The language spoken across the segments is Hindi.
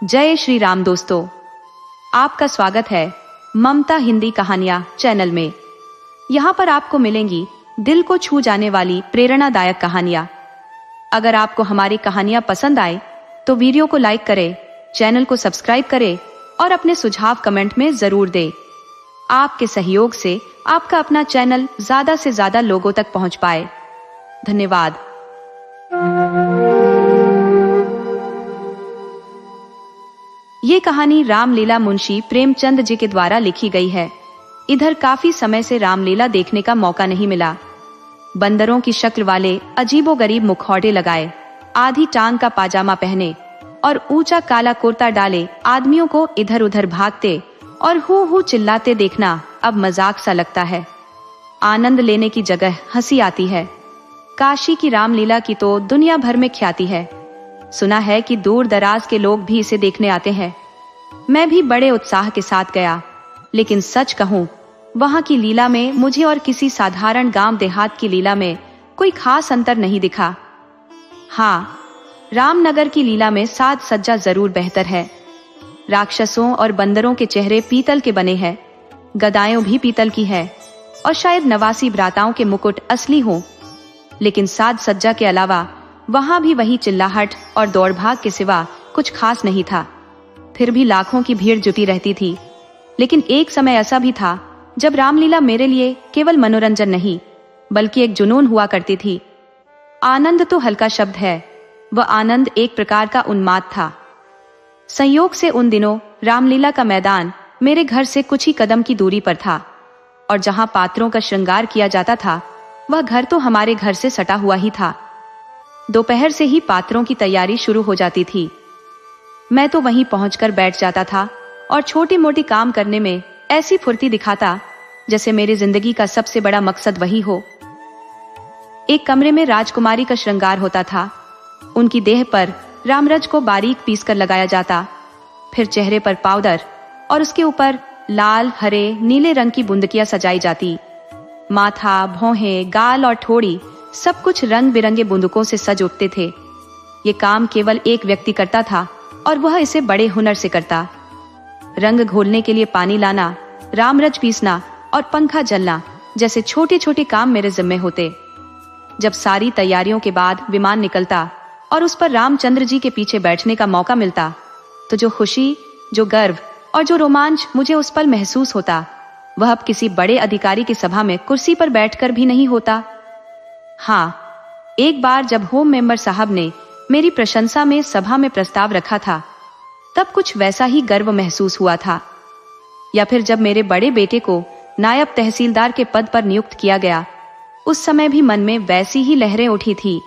जय श्री राम दोस्तों, आपका स्वागत है ममता हिंदी कहानियां चैनल में। यहाँ पर आपको मिलेंगी दिल को छू जाने वाली प्रेरणादायक कहानियां। अगर आपको हमारी कहानियां पसंद आए तो वीडियो को लाइक करें, चैनल को सब्सक्राइब करें और अपने सुझाव कमेंट में जरूर दें। आपके सहयोग से आपका अपना चैनल ज्यादा से ज्यादा लोगों तक पहुंच पाए। धन्यवाद। ये कहानी रामलीला मुंशी प्रेमचंद जी के द्वारा लिखी गई है। इधर काफी समय से रामलीला देखने का मौका नहीं मिला। बंदरों की शक्ल वाले अजीबोगरीब मुखौटे लगाए, आधी टांग का पाजामा पहने और ऊंचा काला कुर्ता डाले आदमियों को इधर उधर भागते और हू हू चिल्लाते देखना अब मजाक सा लगता है। आनंद लेने की जगह हंसी आती है। काशी की रामलीला की तो दुनिया भर में ख्याति है। सुना है कि दूर दराज के लोग भी इसे देखने आते हैं। मैं भी बड़े उत्साह के साथ गया, लेकिन सच कहूं, वहां की लीला में मुझे और किसी साधारण गांव देहात की लीला में कोई खास अंतर नहीं दिखा। हाँ, रामनगर की लीला में साज सज्जा जरूर बेहतर है। राक्षसों और बंदरों के चेहरे पीतल के बने हैं, गदाएं भी पीतल की है और शायद नवासी भ्राताओं के मुकुट असली हों। लेकिन साज सज्जा के अलावा वहां भी वही चिल्लाहट और दौड़ भाग के सिवा कुछ खास नहीं था। फिर भी लाखों की भीड़ जुटी रहती थी। लेकिन एक समय ऐसा भी था जब रामलीला मेरे लिए केवल मनोरंजन नहीं बल्कि एक जुनून हुआ करती थी। आनंद तो हल्का शब्द है, वह आनंद एक प्रकार का उन्माद था। संयोग से उन दिनों रामलीला का मैदान मेरे घर से कुछ ही कदम की दूरी पर था और जहां पात्रों का श्रृंगार किया जाता था वह घर तो हमारे घर से सटा हुआ ही था। दोपहर से ही पात्रों की तैयारी शुरू हो जाती थी। मैं तो वहीं पहुंचकर बैठ जाता था और छोटी मोटी काम करने में ऐसी फुर्ती दिखाता जैसे मेरी जिंदगी का सबसे बड़ा मकसद वही हो। एक कमरे में राजकुमारी का श्रृंगार होता था। उनकी देह पर रामरज को बारीक पीसकर लगाया जाता, फिर चेहरे पर पाउडर और उसके ऊपर लाल, हरे, नीले रंग की बुंदकियां सजाई जाती। माथा, भौहें, गाल और ठोड़ी सब कुछ रंग बिरंगे बुंदकों से सज उठते थे। ये काम केवल एक व्यक्ति करता था और वह इसे बड़े हुनर से करता। रंग घोलने के लिए पानी लाना, रामरज पीसना और पंखा जलना जैसे छोटे छोटे काम मेरे जिम्मे होते। जब सारी तैयारियों के बाद विमान निकलता और उस पर रामचंद्र जी के पीछे बैठने का मौका मिलता तो जो खुशी, जो गर्व और जो रोमांच मुझे उस पल महसूस होता वह अब किसी बड़े अधिकारी की सभा में कुर्सी पर बैठकर भी नहीं होता। हाँ, एक बार जब होम मेंबर साहब ने मेरी प्रशंसा में सभा में प्रस्ताव रखा था तब कुछ वैसा ही गर्व महसूस हुआ था। या फिर जब मेरे बड़े बेटे को नायब तहसीलदार के पद पर नियुक्त किया गया, उस समय भी मन में वैसी ही लहरें उठी थी।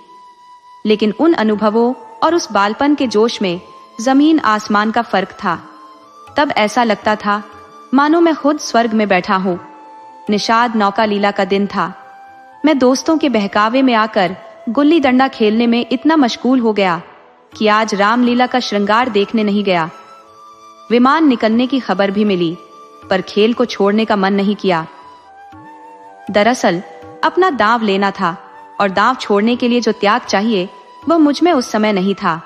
लेकिन उन अनुभवों और उस बालपन के जोश में जमीन आसमान का फर्क था। तब ऐसा लगता था मानो मैं खुद स्वर्ग में बैठा हूं। निषाद नौका लीला का दिन था। मैं दोस्तों के बहकावे में आकर गुल्ली डंडा खेलने में इतना मशगूल हो गया कि आज रामलीला का श्रृंगार देखने नहीं गया। विमान निकलने की खबर भी मिली, पर खेल को छोड़ने का मन नहीं किया। दरअसल अपना दांव लेना था और दांव छोड़ने के लिए जो त्याग चाहिए वह मुझ में उस समय नहीं था।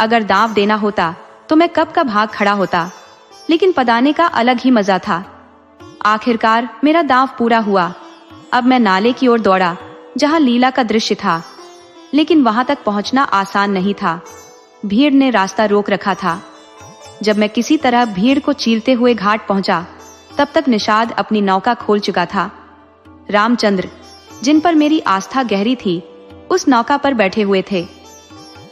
अगर दांव देना होता तो मैं कब का भाग खड़ा होता, लेकिन पदाने का अलग ही मजा था। आखिरकार मेरा दांव पूरा हुआ। अब मैं नाले की ओर दौड़ा जहां लीला का दृश्य था, लेकिन वहां तक पहुंचना आसान नहीं था। भीड़ ने रास्ता रोक रखा था। जब मैं किसी तरह भीड़ को चीरते हुए घाट पहुंचा तब तक निषाद अपनी नौका खोल चुका था। रामचंद्र, जिन पर मेरी आस्था गहरी थी, उस नौका पर बैठे हुए थे।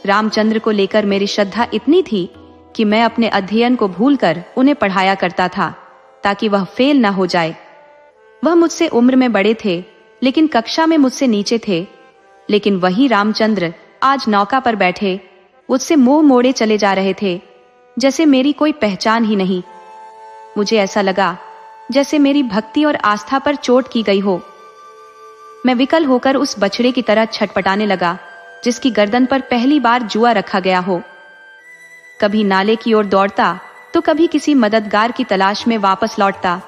रामचंद्र को लेकर मेरी श्रद्धा इतनी थी कि मैं अपने अध्ययन को भूलकर उन्हें पढ़ाया करता था ताकि वह फेल न हो जाए। वह मुझसे उम्र में बड़े थे लेकिन कक्षा में मुझसे नीचे थे। लेकिन वही रामचंद्र आज नौका पर बैठे मुझसे मुंह मोड़े चले जा रहे थे, जैसे मेरी कोई पहचान ही नहीं। मुझे ऐसा लगा जैसे मेरी भक्ति और आस्था पर चोट की गई हो। मैं विकल होकर उस बछड़े की तरह छटपटाने लगा जिसकी गर्दन पर पहली बार जुआ रखा गया हो। कभी नाले की ओर दौड़ता तो कभी किसी मददगार की तलाश में वापस लौटता,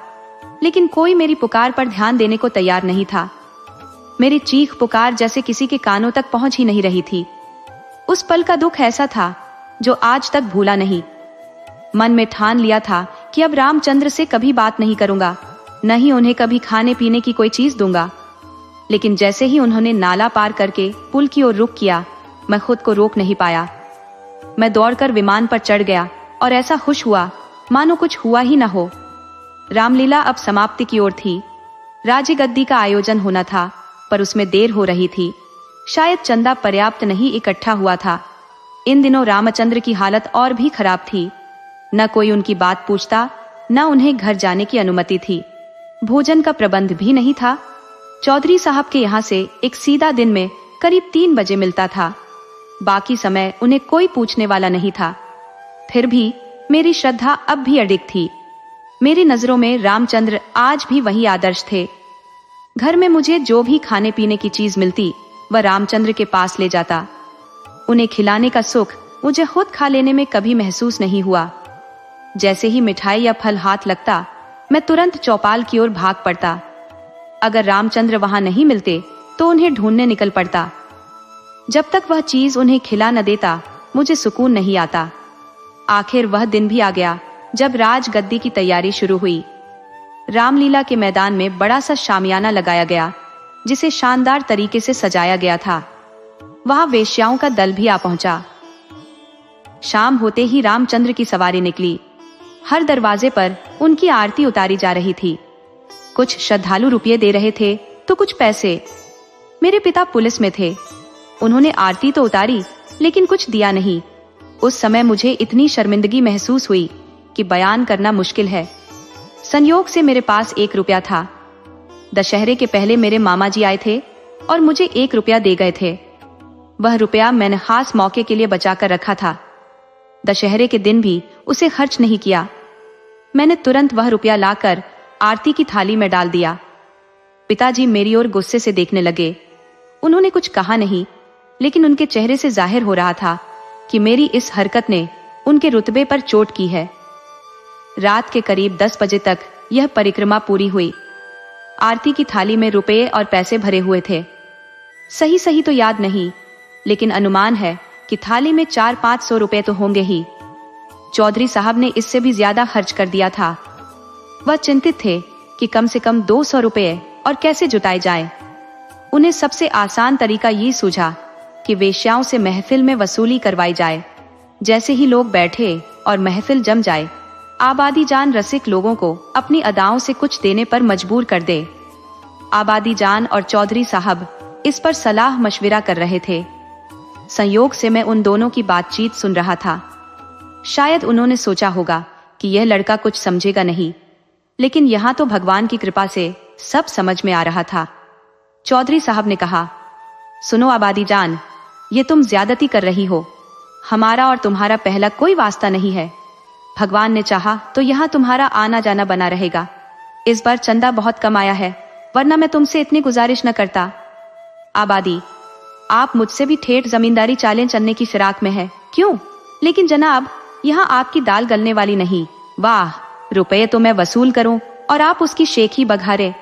लेकिन कोई मेरी पुकार पर ध्यान देने को तैयार नहीं था। मेरी चीख पुकार जैसे किसी के कानों तक पहुंच ही नहीं रही थी। उस पल का दुख ऐसा था जो आज तक भूला नहीं। मन में ठान लिया था कि अब रामचंद्र से कभी बात नहीं करूंगा, न ही उन्हें कभी खाने पीने की कोई चीज दूंगा। लेकिन जैसे ही उन्होंने नाला पार करके पुल की ओर रुख किया, मैं खुद को रोक नहीं पाया। मैं दौड़कर विमान पर चढ़ गया और ऐसा खुश हुआ मानो कुछ हुआ ही न हो। रामलीला अब समाप्ति की ओर थी। राजगद्दी का आयोजन होना था, पर उसमें देर हो रही थी। शायद चंदा पर्याप्त नहीं इकट्ठा हुआ था। इन दिनों रामचंद्र की हालत और भी खराब थी। न कोई उनकी बात पूछता, न उन्हें घर जाने की अनुमति थी। भोजन का प्रबंध भी नहीं था। चौधरी साहब के यहाँ से एक सीधा दिन में करीब 3 बजे मिलता था। बाकी समय उन्हें कोई पूछने वाला नहीं था। फिर भी मेरी श्रद्धा अब भी अडिग थी। मेरी नजरों में रामचंद्र आज भी वही आदर्श थे। घर में मुझे जो भी खाने पीने की चीज मिलती वह रामचंद्र के पास ले जाता। उन्हें खिलाने का सुख मुझे खुद खा लेने में कभी महसूस नहीं हुआ। जैसे ही मिठाई या फल हाथ लगता, मैं तुरंत चौपाल की ओर भाग पड़ता। अगर रामचंद्र वहां नहीं मिलते तो उन्हें ढूंढने निकल पड़ता। जब तक वह चीज उन्हें खिला न देता, मुझे सुकून नहीं आता। आखिर वह दिन भी आ गया जब राजगद्दी की तैयारी शुरू हुई। रामलीला के मैदान में बड़ा सा शामियाना लगाया गया, जिसे शानदार तरीके से सजाया गया था। वहां वेश्याओं का दल भी आ पहुंचा। शाम होते ही रामचंद्र की सवारी निकली। हर दरवाजे पर उनकी आरती उतारी जा रही थी। कुछ श्रद्धालु रुपये दे रहे थे तो कुछ पैसे। मेरे पिता पुलिस में थे। उन्होंने आरती तो उतारी, लेकिन कुछ दिया नहीं। उस समय मुझे इतनी शर्मिंदगी महसूस हुई कि बयान करना मुश्किल है। संयोग से मेरे पास 1 रुपया था। दशहरे के पहले मेरे मामा जी आए थे और मुझे 1 रुपया दे गए थे। वह रुपया मैंने खास मौके के लिए बचाकर रखा था। दशहरे के दिन भी उसे खर्च नहीं किया। मैंने तुरंत वह रुपया लाकर आरती की थाली में डाल दिया। पिताजी मेरी ओर गुस्से से देखने लगे। उन्होंने कुछ कहा नहीं, लेकिन उनके चेहरे से जाहिर हो रहा था कि मेरी इस हरकत ने उनके रुतबे पर चोट की है। रात के करीब 10 बजे तक यह परिक्रमा पूरी हुई। आरती की थाली में रुपये और पैसे भरे हुए थे। सही सही तो याद नहीं, लेकिन अनुमान है कि थाली में 400-500 रुपये तो होंगे ही। चौधरी साहब ने इससे भी ज्यादा खर्च कर दिया था। वह चिंतित थे कि कम से कम 200 रुपये और कैसे जुटाए जाएं। उन्हें सबसे आसान तरीका ये सूझा कि वेश्याओं से महफिल में वसूली करवाई जाए। जैसे ही लोग बैठे और महफिल जम जाए, आबादी जान रसिक लोगों को अपनी अदाओं से कुछ देने पर मजबूर कर दे। आबादी जान और चौधरी साहब इस पर सलाह मशविरा कर रहे थे। संयोग से मैं उन दोनों की बातचीत सुन रहा था। शायद उन्होंने सोचा होगा कि यह लड़का कुछ समझेगा नहीं, लेकिन यहाँ तो भगवान की कृपा से सब समझ में आ रहा था। चौधरी साहब ने कहा, सुनो आबादी जान, ये तुम ज्यादती कर रही हो। हमारा और तुम्हारा पहला कोई वास्ता नहीं है। भगवान ने चाहा तो यहाँ तुम्हारा आना जाना बना रहेगा। इस बार चंदा बहुत कम आया है, वरना मैं तुमसे इतनी गुजारिश न करता। आबादी, आप मुझसे भी ठेठ जमींदारी चालें चलने की फिराक में है, क्यों? लेकिन जनाब, यहाँ आपकी दाल गलने वाली नहीं। वाह, रुपये तो मैं वसूल करूं और आप उसकी शेख ही बघारे।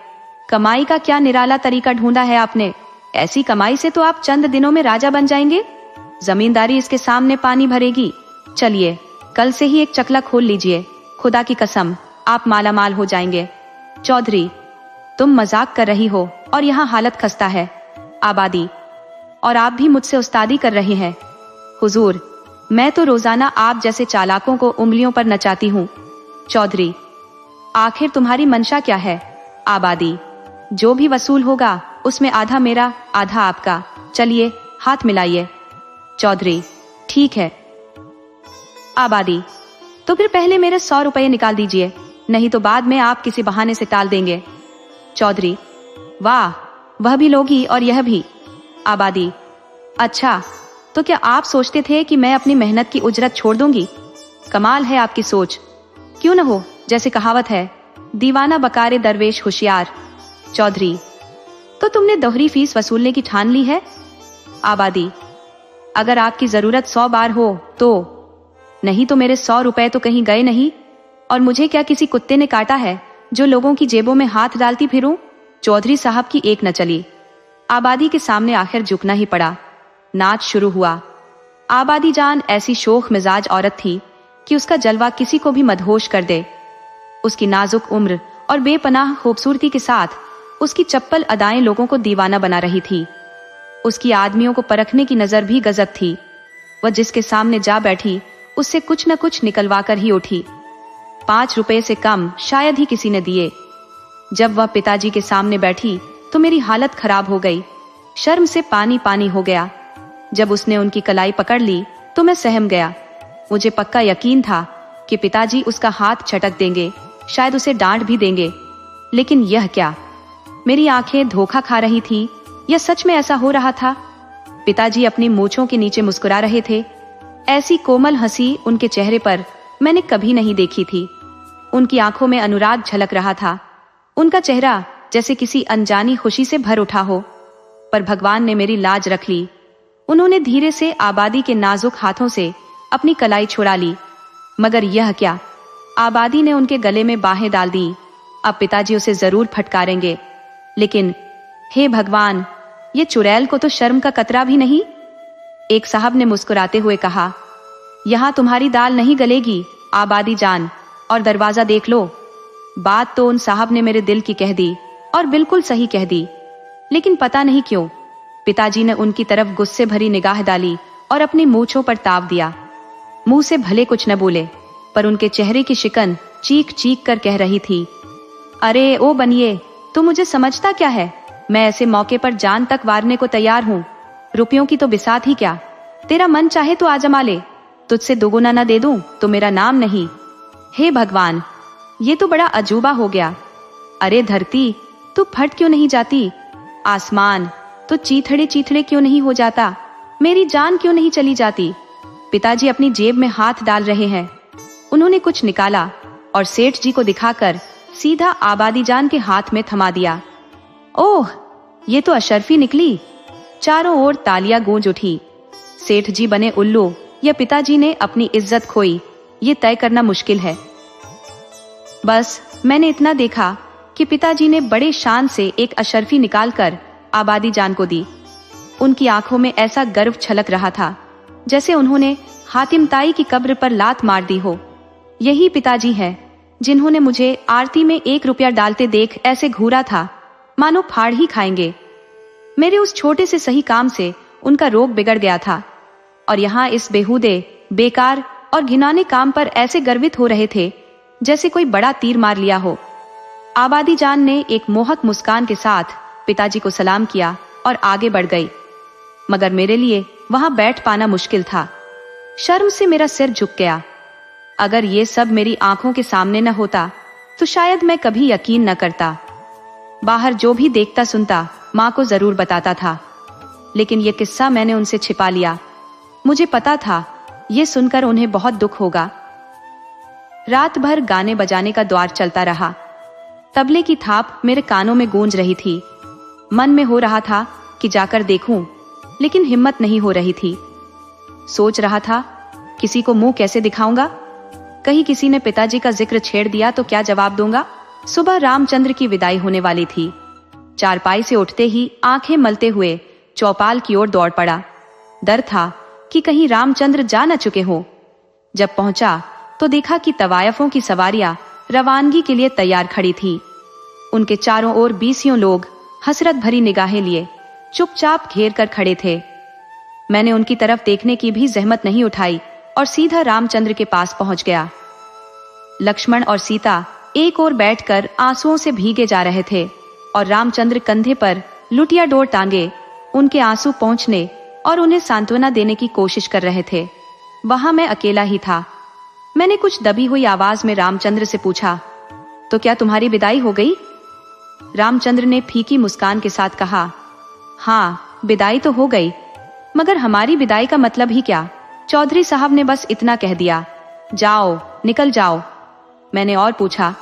कमाई का क्या निराला तरीका ढूंढा है आपने। ऐसी कमाई से तो आप चंद दिनों में राजा बन जाएंगे। जमींदारी इसके सामने पानी भरेगी। चलिए, कल से ही एक चकला खोल लीजिए। खुदा की कसम, आप मालामाल हो जाएंगे। चौधरी, तुम मजाक कर रही हो और यहाँ हालत खस्ता है। आबादी, और आप भी मुझसे उस्तादी कर रहे हैं। हुजूर, मैं तो रोजाना आप जैसे चालाकों को उंगलियों पर नचाती हूँ। चौधरी, आखिर तुम्हारी मंशा क्या है? आबादी, जो भी वसूल होगा उसमें आधा मेरा, आधा आपका। चलिए, हाथ मिलाइए। चौधरी, ठीक है। आबादी, तो फिर पहले मेरे 100 रुपये निकाल दीजिए, नहीं तो बाद में आप किसी बहाने से टाल देंगे। चौधरी, वाह, वह भी लोगी और यह भी। आबादी, अच्छा, तो क्या आप सोचते थे कि मैं अपनी मेहनत की उजरत छोड़ दूंगी? कमाल है आपकी सोच। क्यों न हो, जैसे कहावत है, दीवाना बकारे दरवेश होशियार। चौधरी, तो तुमने दोहरी फीस वसूलने की ठान ली है? आबादी, अगर आपकी जरूरत 100 बार हो तो, नहीं तो मेरे 100 रुपए तो कहीं गए नहीं। और मुझे क्या किसी कुत्ते ने काटा है जो लोगों की जेबों में हाथ डालती फिरूं? चौधरी साहब की एक न चली। आबादी के सामने आखिर झुकना ही पड़ा। नाच शुरू हुआ। आबादी जान ऐसी शोख मिजाज औरत थी कि उसका जलवा किसी को भी मदहोश कर दे। उसकी नाजुक उम्र और बेपनाह खूबसूरती के साथ उसकी चप्पल अदाएं लोगों को दीवाना बना रही थी। उसकी आदमियों को परखने की नजर भी गजब थी। वह जिसके सामने जा बैठी उससे कुछ न कुछ निकलवा कर ही उठी। 5 रुपए से कम शायद ही किसी ने दिए। जब वह पिताजी के सामने बैठी तो मेरी हालत खराब हो गई। शर्म से पानी पानी हो गया। जब उसने उनकी कलाई पकड़ ली तो मैं सहम गया। मुझे पक्का यकीन था कि पिताजी उसका हाथ झटक देंगे, शायद उसे डांट भी देंगे। लेकिन यह क्या? मेरी आंखें धोखा खा रही थी या सच में ऐसा हो रहा था? पिताजी अपनी मूंछों के नीचे मुस्कुरा रहे थे। ऐसी कोमल हंसी उनके चेहरे पर मैंने कभी नहीं देखी थी। उनकी आंखों में अनुराग झलक रहा था। उनका चेहरा जैसे किसी अनजानी खुशी से भर उठा हो। पर भगवान ने मेरी लाज रख ली। उन्होंने धीरे से आबादी के नाजुक हाथों से अपनी कलाई छुड़ा ली। मगर यह क्या? आबादी ने उनके गले में बाहें डाल दी। अब पिताजी उसे जरूर फटकारेंगे। लेकिन हे भगवान, ये चुड़ैल को तो शर्म का कतरा भी नहीं। एक साहब ने मुस्कुराते हुए कहा, यहां तुम्हारी दाल नहीं गलेगी आबादी जान, और दरवाजा देख लो। बात तो उन साहब ने मेरे दिल की कह दी, और बिल्कुल सही कह दी। लेकिन पता नहीं क्यों पिताजी ने उनकी तरफ गुस्से भरी निगाह डाली और अपनी मूंछों पर ताव दिया। मुंह से भले कुछ न बोले, पर उनके चेहरे की शिकन चीख चीख कर कह रही थी, अरे ओ बनिए, तू मुझे समझता क्या है? मैं ऐसे मौके पर जान तक वारने को तैयार हूँ। रुपयों की तो बिसात ही क्या। तेरा मन चाहे तो आजमा ले, तुझसे दोगुना न दे दूं तो मेरा नाम नहीं। हे भगवान, ये तो बड़ा अजूबा हो गया। अरे धरती, तू फट क्यों नहीं जाती? आसमान, तो चीथड़े चीथड़े क्यों नहीं हो जाता? मेरी जान क्यों नहीं चली जाती? पिताजी अपनी जेब में हाथ डाल रहे हैं। उन्होंने कुछ निकाला और सेठ जी को दिखाकर सीधा आबादी जान के हाथ में थमा दिया। ओह, ये तो अशर्फी निकली। चारों ओर तालियां गूंज उठी। सेठ जी बने उल्लू या पिताजी ने अपनी इज्जत खोई, ये तय करना मुश्किल है। बस मैंने इतना देखा कि पिताजी ने बड़े शान से एक अशर्फी निकालकर आबादी जान को दी। उनकी आंखों में ऐसा गर्व छलक रहा था जैसे उन्होंने हातिम ताई की कब्र पर लात मार दी हो। यही पिताजी है जिन्होंने मुझे आरती में 1 रुपया डालते देख ऐसे घूरा था मानो फाड़ ही खाएंगे। मेरे उस छोटे से सही काम से उनका रोग बिगड़ गया था, और यहाँ इस बेहूदे, बेकार और घिनौने काम पर ऐसे गर्वित हो रहे थे जैसे कोई बड़ा तीर मार लिया हो। आबादी जान ने एक मोहक मुस्कान के साथ पिताजी को सलाम किया और आगे बढ़ गई। मगर मेरे लिए वहां बैठ पाना मुश्किल था। शर्म से मेरा सिर झुक गया। अगर ये सब मेरी आंखों के सामने न होता तो शायद मैं कभी यकीन न करता। बाहर जो भी देखता सुनता माँ को जरूर बताता था, लेकिन ये किस्सा मैंने उनसे छिपा लिया। मुझे पता था ये सुनकर उन्हें बहुत दुख होगा। रात भर गाने बजाने का दौर चलता रहा। तबले की थाप मेरे कानों में गूंज रही थी। मन में हो रहा था कि जाकर देखूं, लेकिन हिम्मत नहीं हो रही थी। सोच रहा था किसी को मुंह कैसे दिखाऊंगा। कहीं किसी ने पिताजी का जिक्र छेड़ दिया तो क्या जवाब दूंगा। सुबह रामचंद्र की विदाई होने वाली थी। चारपाई से उठते ही आंखें मलते हुए चौपाल की ओर दौड़ पड़ा। डर था कि कहीं रामचंद्र जा न चुके हो। जब पहुंचा तो देखा कि तवायफों की सवारियां रवानगी के लिए तैयार खड़ी थी। उनके चारों ओर 20 लोग हसरत भरी निगाहें लिए चुपचाप घेर कर खड़े थे। मैंने उनकी तरफ देखने की भी जहमत नहीं उठाई और सीधा रामचंद्र के पास पहुंच गया। लक्ष्मण और सीता एक ओर बैठकर आंसुओं से भीगे जा रहे थे और रामचंद्र कंधे पर लुटिया डोर टांगे उनके आंसू पहुंचने और उन्हें सांत्वना देने की कोशिश कर रहे थे। वहां मैं अकेला ही था। मैंने कुछ दबी हुई आवाज में रामचंद्र से पूछा, तो क्या तुम्हारी विदाई हो गई? रामचंद्र ने फीकी मुस्कान के साथ कहा, हाँ, विदाई तो हो गई, मगर हमारी विदाई का मतलब ही क्या? चौधरी साहब ने बस इतना कह दिया, जाओ, निकल जाओ। मैंने और पूछा,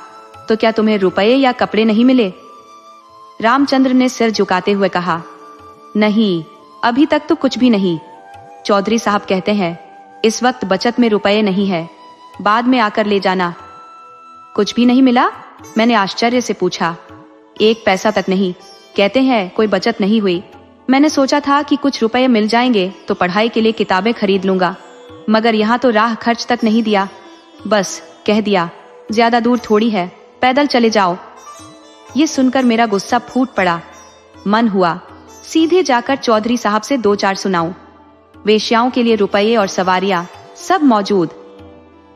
तो क्या तुम्हें रुपए या कपड़े नहीं मिले? रामचंद्र ने सिर झुकाते हुए कहा, नहीं, अभी तक तो कुछ भी नहीं। चौधरी साहब कहते हैं इस वक्त बचत में रुपए नहीं है, बाद में आकर ले जाना। कुछ भी नहीं मिला? मैंने आश्चर्य से पूछा। 1 पैसा तक नहीं, कहते हैं कोई बचत नहीं हुई। मैंने सोचा था कि कुछ रुपए मिल जाएंगे तो पढ़ाई के लिए किताबें खरीद लूंगा, मगर यहाँ तो राह खर्च तक नहीं दिया। बस कह दिया, ज्यादा दूर थोड़ी है, पैदल चले जाओ। ये सुनकर मेरा गुस्सा फूट पड़ा। मन हुआ सीधे जाकर चौधरी साहब से दो चार सुनाऊं। वेश्याओं के लिए रुपये और सवारियां सब मौजूद,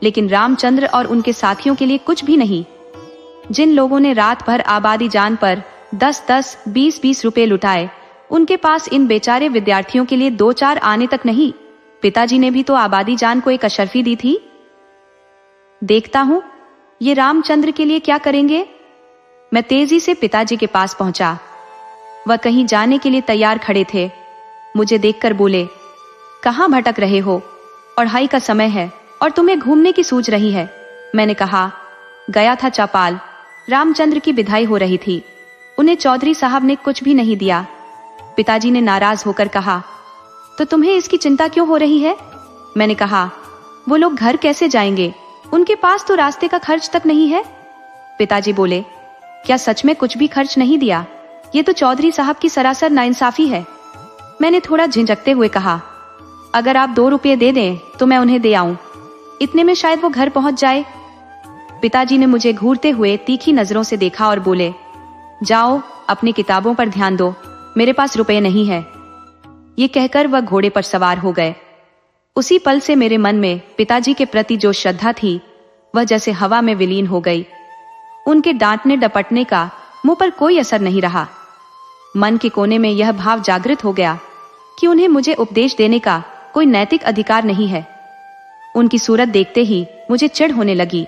लेकिन रामचंद्र और उनके साथियों के लिए कुछ भी नहीं। जिन लोगों ने रात भर आबादी जान पर 10-10, 20-20 रुपए लुटाए, उनके पास इन बेचारे विद्यार्थियों के लिए 2-4 आने तक नहीं। पिताजी ने भी तो आबादी जान को एक अशर्फी दी थी। देखता हूं ये रामचंद्र के लिए क्या करेंगे। मैं तेजी से पिताजी के पास पहुंचा। वह कहीं जाने के लिए तैयार खड़े थे। मुझे देखकर बोले, कहां भटक रहे हो? पढ़ाई का समय है और तुम्हें घूमने की सूझ रही है। मैंने कहा, गया था चौपाल, रामचंद्र की विदाई हो रही थी, उन्हें चौधरी साहब ने कुछ भी नहीं दिया। पिताजी ने नाराज होकर कहा, तो तुम्हें इसकी चिंता क्यों हो रही है? मैंने कहा, वो लोग घर कैसे जाएंगे, उनके पास तो रास्ते का खर्च तक नहीं है। पिताजी बोले, क्या सच में कुछ भी खर्च नहीं दिया? ये तो चौधरी साहब की सरासर नाइंसाफी है। मैंने थोड़ा झिझकते हुए कहा, अगर आप 2 रुपये दे दें तो मैं उन्हें दे आऊं, इतने में शायद वो घर पहुंच जाए। पिताजी ने मुझे घूरते हुए तीखी नजरों से देखा और बोले, जाओ अपनी किताबों पर ध्यान दो, मेरे पास रुपए नहीं है। ये कहकर वह घोड़े पर सवार हो गए। उसी पल से मेरे मन में पिताजी के प्रति जो श्रद्धा थी वह जैसे हवा में विलीन हो गई। उनके डांटने डपटने का मुंह पर कोई असर नहीं रहा। मन के कोने में यह भाव जागृत हो गया कि उन्हें मुझे उपदेश देने का कोई नैतिक अधिकार नहीं है। उनकी सूरत देखते ही मुझे चिढ़ होने लगी।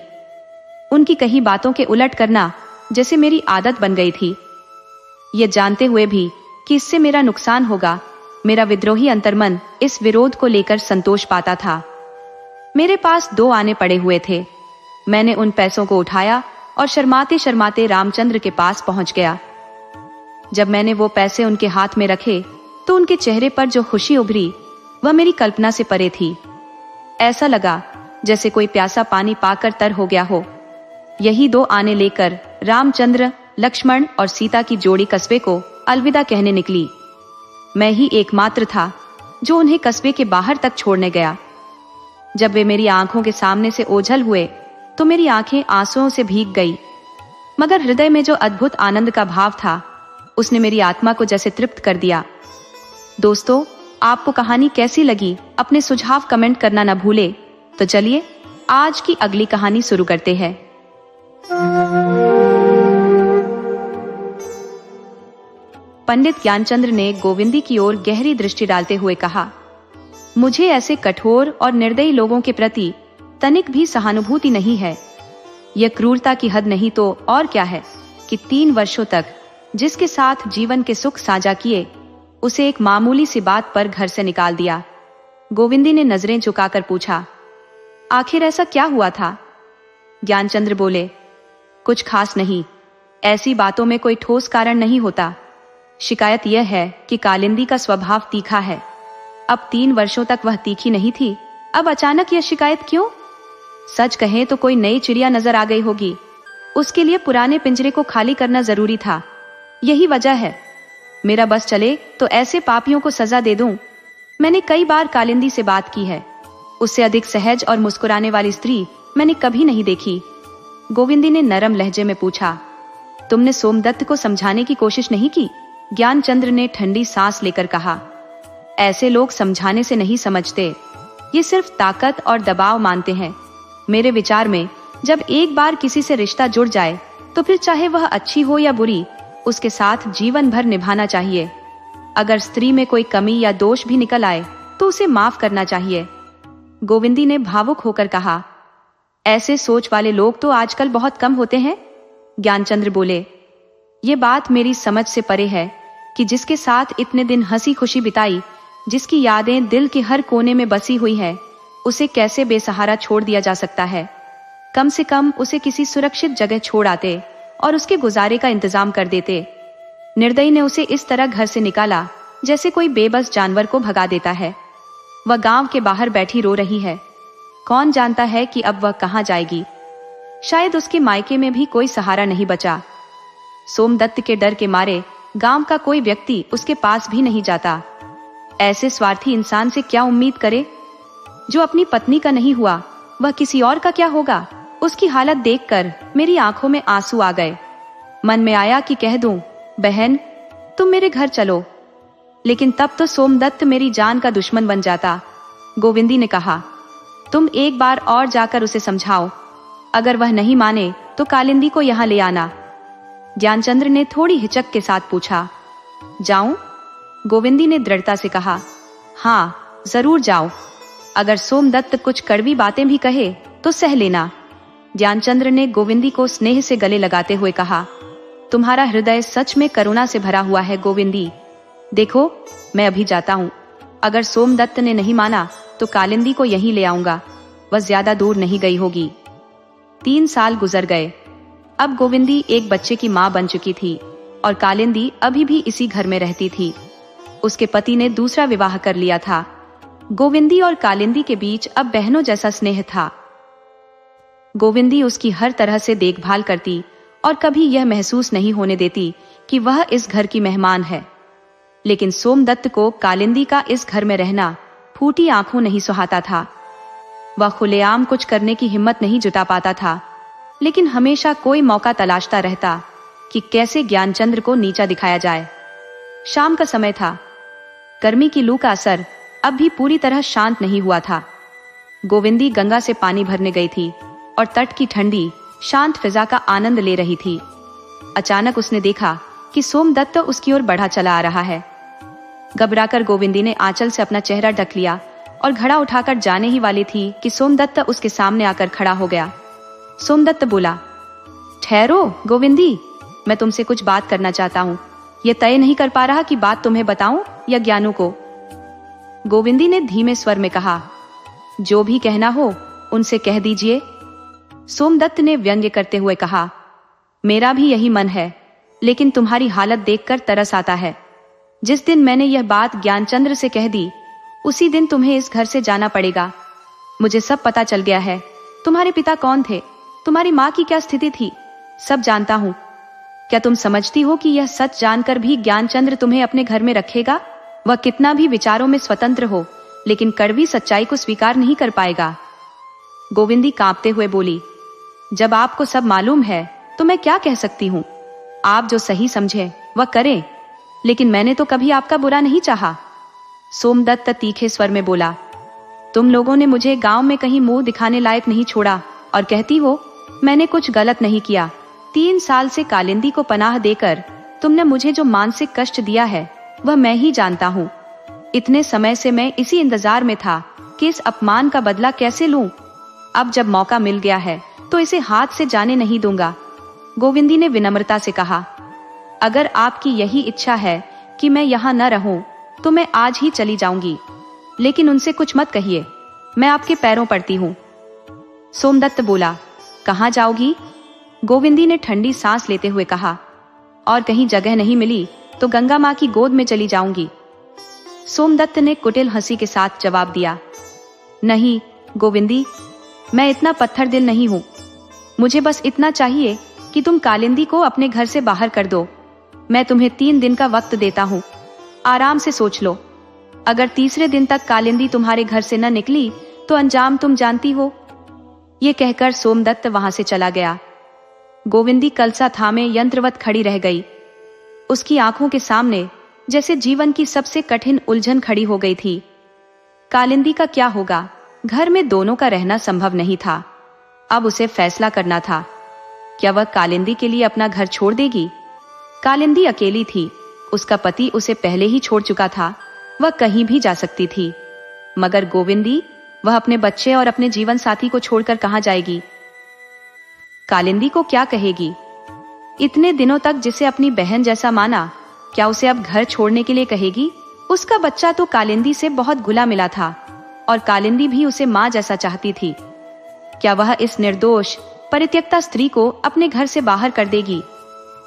उनकी कही बातों के उलट करना जैसे मेरी आदत बन गई थी। ये जानते हुए भी कि इससे मेरा नुकसान होगा, मेरा विद्रोही अंतर्मन इस विरोध को लेकर संतोष पाता था। मेरे पास 2 आने पड़े हुए थे। मैंने उन पैसों को उठाया और शर्माते शर्माते रामचंद्र के पास पहुंच गया। जब मैंने वो पैसे उनके हाथ में रखे तो उनके चेहरे पर जो खुशी उभरी वह मेरी कल्पना से परे थी। ऐसा लगा जैसे कोई प्यासा पानी पाकर तर हो गया हो। यही 2 आने लेकर रामचंद्र, लक्ष्मण और सीता की जोड़ी कस्बे को अलविदा कहने निकली। मैं ही एकमात्र था जो उन्हें कस्बे के बाहर तक छोड़ने गया। जब वे मेरी आंखों के सामने से ओझल हुए तो मेरी आंखें आंसुओं से भीग गई, मगर हृदय में जो अद्भुत आनंद का भाव था उसने मेरी आत्मा को जैसे तृप्त कर दिया। दोस्तों, आपको कहानी कैसी लगी अपने सुझाव कमेंट करना न भूले। तो चलिए आज की अगली कहानी शुरू करते हैं। पंडित ज्ञानचंद्र ने गोविंदी की ओर गहरी दृष्टि डालते हुए कहा, मुझे ऐसे कठोर और निर्दयी लोगों के प्रति तनिक भी सहानुभूति नहीं है। यह क्रूरता की हद नहीं तो और क्या है कि 3 वर्षों तक जिसके साथ जीवन के सुख साझा किए उसे एक मामूली सी बात पर घर से निकाल दिया। गोविंदी ने नजरें झुकाकर पूछा, आखिर ऐसा क्या हुआ था? ज्ञानचंद्र बोले, कुछ खास नहीं, ऐसी बातों में कोई ठोस कारण नहीं होता। शिकायत यह है कि कालिंदी का स्वभाव तीखा है। अब 3 वर्षों तक वह तीखी नहीं थी, अब अचानक यह शिकायत क्यों? सच कहें तो कोई नई चिड़िया नजर आ गई होगी। उसके लिए पुराने पिंजरे को खाली करना जरूरी था। यही वजह है। मेरा बस चले तो ऐसे पापियों को सजा दे दूं। मैंने कई बार कालिंदी से बात की है, उससे अधिक सहज और मुस्कुराने वाली स्त्री मैंने कभी नहीं देखी। गोविंदी ने नरम लहजे में पूछा, तुमने सोमदत्त को समझाने की कोशिश नहीं की? ज्ञानचंद्र ने ठंडी सांस लेकर कहा, ऐसे लोग समझाने से नहीं समझते, ये सिर्फ ताकत और दबाव मानते हैं। मेरे विचार में जब एक बार किसी से रिश्ता जुड़ जाए तो फिर चाहे वह अच्छी हो या बुरी, उसके साथ जीवन भर निभाना चाहिए। अगर स्त्री में कोई कमी या दोष भी निकल आए तो उसे माफ करना चाहिए। गोविंदी ने भावुक होकर कहा, ऐसे सोच वाले लोग तो आजकल बहुत कम होते हैं। ज्ञानचंद्र बोले, ये बात मेरी समझ से परे है कि जिसके साथ इतने दिन हंसी खुशी बिताई, जिसकी यादें दिल के हर कोने में बसी हुई है, उसे कैसे बेसहारा छोड़ दिया जा सकता है? कम से कम उसे किसी सुरक्षित जगह छोड़ आते और उसके गुजारे का इंतजाम कर देते। निर्दयी ने उसे इस तरह घर से निकाला जैसे कोई बेबस जानवर को भगा देता है। वह गांव के बाहर बैठी रो रही है। कौन जानता है कि अब वह कहां जाएगी? शायद उसके मायके में भी कोई सहारा नहीं बचा। सोमदत्त के डर के मारे गांव का कोई व्यक्ति उसके पास भी नहीं जाता। ऐसे स्वार्थी इंसान से क्या उम्मीद करे? जो अपनी पत्नी का नहीं हुआ वह किसी और का क्या होगा? उसकी हालत देखकर मेरी आंखों में आंसू आ गए। मन में आया कि कह दूं, बहन तुम मेरे घर चलो, लेकिन तब तो सोमदत्त मेरी जान का दुश्मन बन जाता। गोविंदी ने कहा, तुम एक बार और जाकर उसे समझाओ, अगर वह नहीं माने तो कालिंदी को यहाँ ले आना। ज्ञानचंद्र ने थोड़ी हिचक के साथ पूछा, जाऊं? गोविंदी ने दृढ़ता से कहा, हाँ जरूर जाओ। अगर सोमदत्त कुछ कड़वी बातें भी कहे तो सह लेना। ज्ञानचंद्र ने गोविंदी को स्नेह से गले लगाते हुए कहा, तुम्हारा हृदय सच में करुणा से भरा हुआ है गोविंदी। देखो मैं अभी जाता हूँ, अगर सोमदत्त ने नहीं माना तो कालिंदी को यहीं ले आऊंगा, वह ज्यादा दूर नहीं गई होगी। 3 साल गुजर गए। अब गोविंदी एक बच्चे की माँ बन चुकी थी और कालिंदी अभी भी इसी घर में रहती थी। उसके पति ने दूसरा विवाह कर लिया था। गोविंदी और कालिंदी के बीच अब बहनों जैसा स्नेह था। गोविंदी उसकी हर तरह से देखभाल करती और कभी यह महसूस नहीं होने देती कि वह इस घर की मेहमान है। लेकिन सोमदत्त को कालिंदी का इस घर में रहना फूटी आंखों नहीं सुहाता था। वह खुलेआम कुछ करने की हिम्मत नहीं जुटा पाता था, लेकिन हमेशा कोई मौका तलाशता रहता कि कैसे ज्ञानचंद्र को नीचा दिखाया जाए। शाम का समय था। गर्मी की लू का असर अब भी पूरी तरह शांत नहीं हुआ था। गोविंदी गंगा से पानी भरने गई थी और तट की ठंडी शांत फिजा का आनंद ले रही थी। अचानक उसने देखा कि सोमदत्त उसकी ओर बढ़ा चला आ रहा है। घबराकर गोविंदी ने आंचल से अपना चेहरा ढक लिया और घड़ा उठाकर जाने ही वाली थी कि सोमदत्त उसके सामने आकर खड़ा हो गया। सोमदत्त बोला, ठहरो गोविंदी, मैं तुमसे कुछ बात करना चाहता हूँ। यह तय नहीं कर पा रहा कि बात तुम्हें बताऊं या ज्ञानू को। गोविंदी ने धीमे स्वर में कहा, जो भी कहना हो उनसे कह दीजिए। सोमदत्त ने व्यंग्य करते हुए कहा, मेरा भी यही मन है, लेकिन तुम्हारी हालत देखकर तरस आता है। जिस दिन मैंने यह बात ज्ञानचंद्र से कह दी, उसी दिन तुम्हें इस घर से जाना पड़ेगा। मुझे सब पता चल गया है। तुम्हारे पिता कौन थे, तुम्हारी माँ की क्या स्थिति थी, सब जानता हूँ। क्या तुम समझती हो कि यह सच जानकर भी ज्ञानचंद्र तुम्हें अपने घर में रखेगा? वह कितना भी विचारों में स्वतंत्र हो, लेकिन कड़वी सच्चाई को स्वीकार नहीं कर पाएगा। गोविंदी कांपते हुए बोली, जब आपको सब मालूम है तो मैं क्या कह सकती हूँ। आप जो सही समझे वह करें, लेकिन मैंने तो कभी आपका बुरा नहीं चाहा। सोमदत्त तीखे स्वर में बोला, तुम लोगों ने मुझे गांव में कहीं मुंह दिखाने लायक नहीं छोड़ा और कहती हो मैंने कुछ गलत नहीं किया। 3 साल से कालिंदी को पनाह देकर तुमने मुझे जो मानसिक कष्ट दिया है वह मैं ही जानता हूँ। इतने समय से मैं इसी इंतजार में था कि इस अपमान का बदला कैसे लूं। अब जब मौका मिल गया है तो इसे हाथ से जाने नहीं दूंगा। गोविंदी ने विनम्रता से कहा, अगर आपकी यही इच्छा है कि मैं यहाँ न रहूं तो मैं आज ही चली जाऊंगी, लेकिन उनसे कुछ मत कहिए, मैं आपके पैरों पड़ती हूँ। सोमदत्त बोला, कहाँ जाओगी? गोविंदी ने ठंडी सांस लेते हुए कहा, और कहीं जगह नहीं मिली तो गंगा माँ की गोद में चली जाऊंगी। सोमदत्त ने कुटिल हंसी के साथ जवाब दिया, नहीं गोविंदी, मैं इतना पत्थर दिल नहीं हूँ। मुझे बस इतना चाहिए कि तुम कालिंदी को अपने घर से बाहर कर दो। मैं तुम्हें 3 दिन का वक्त देता हूँ, आराम से सोच लो। अगर तीसरे दिन तक कालिंदी तुम्हारे घर से न निकली तो अंजाम तुम जानती हो। ये कहकर सोमदत्त वहां से चला गया। गोविंदी कलसा थामे यंत्रवत खड़ी रह गई। उसकी आंखों के सामने जैसे जीवन की सबसे कठिन उलझन खड़ी हो गई थी। कालिंदी का क्या होगा? घर में दोनों का रहना संभव नहीं था। अब उसे फैसला करना था। क्या वह कालिंदी के लिए अपना घर छोड़ देगी? कालिंदी अकेली थी, उसका पति उसे पहले ही छोड़ चुका था, वह कहीं भी जा सकती थी। मगर गोविंदी, वह अपने बच्चे और अपने जीवन साथी को छोड़कर कहां जाएगी? कालिंदी को क्या कहेगी? इतने दिनों तक जिसे अपनी बहन जैसा माना, क्या उसे अब घर छोड़ने के लिए कहेगी? उसका बच्चा तो कालिंदी से बहुत घुला मिला था और कालिंदी भी उसे माँ जैसा चाहती थी। क्या वह इस निर्दोष परित्यक्ता स्त्री को अपने घर से बाहर कर देगी?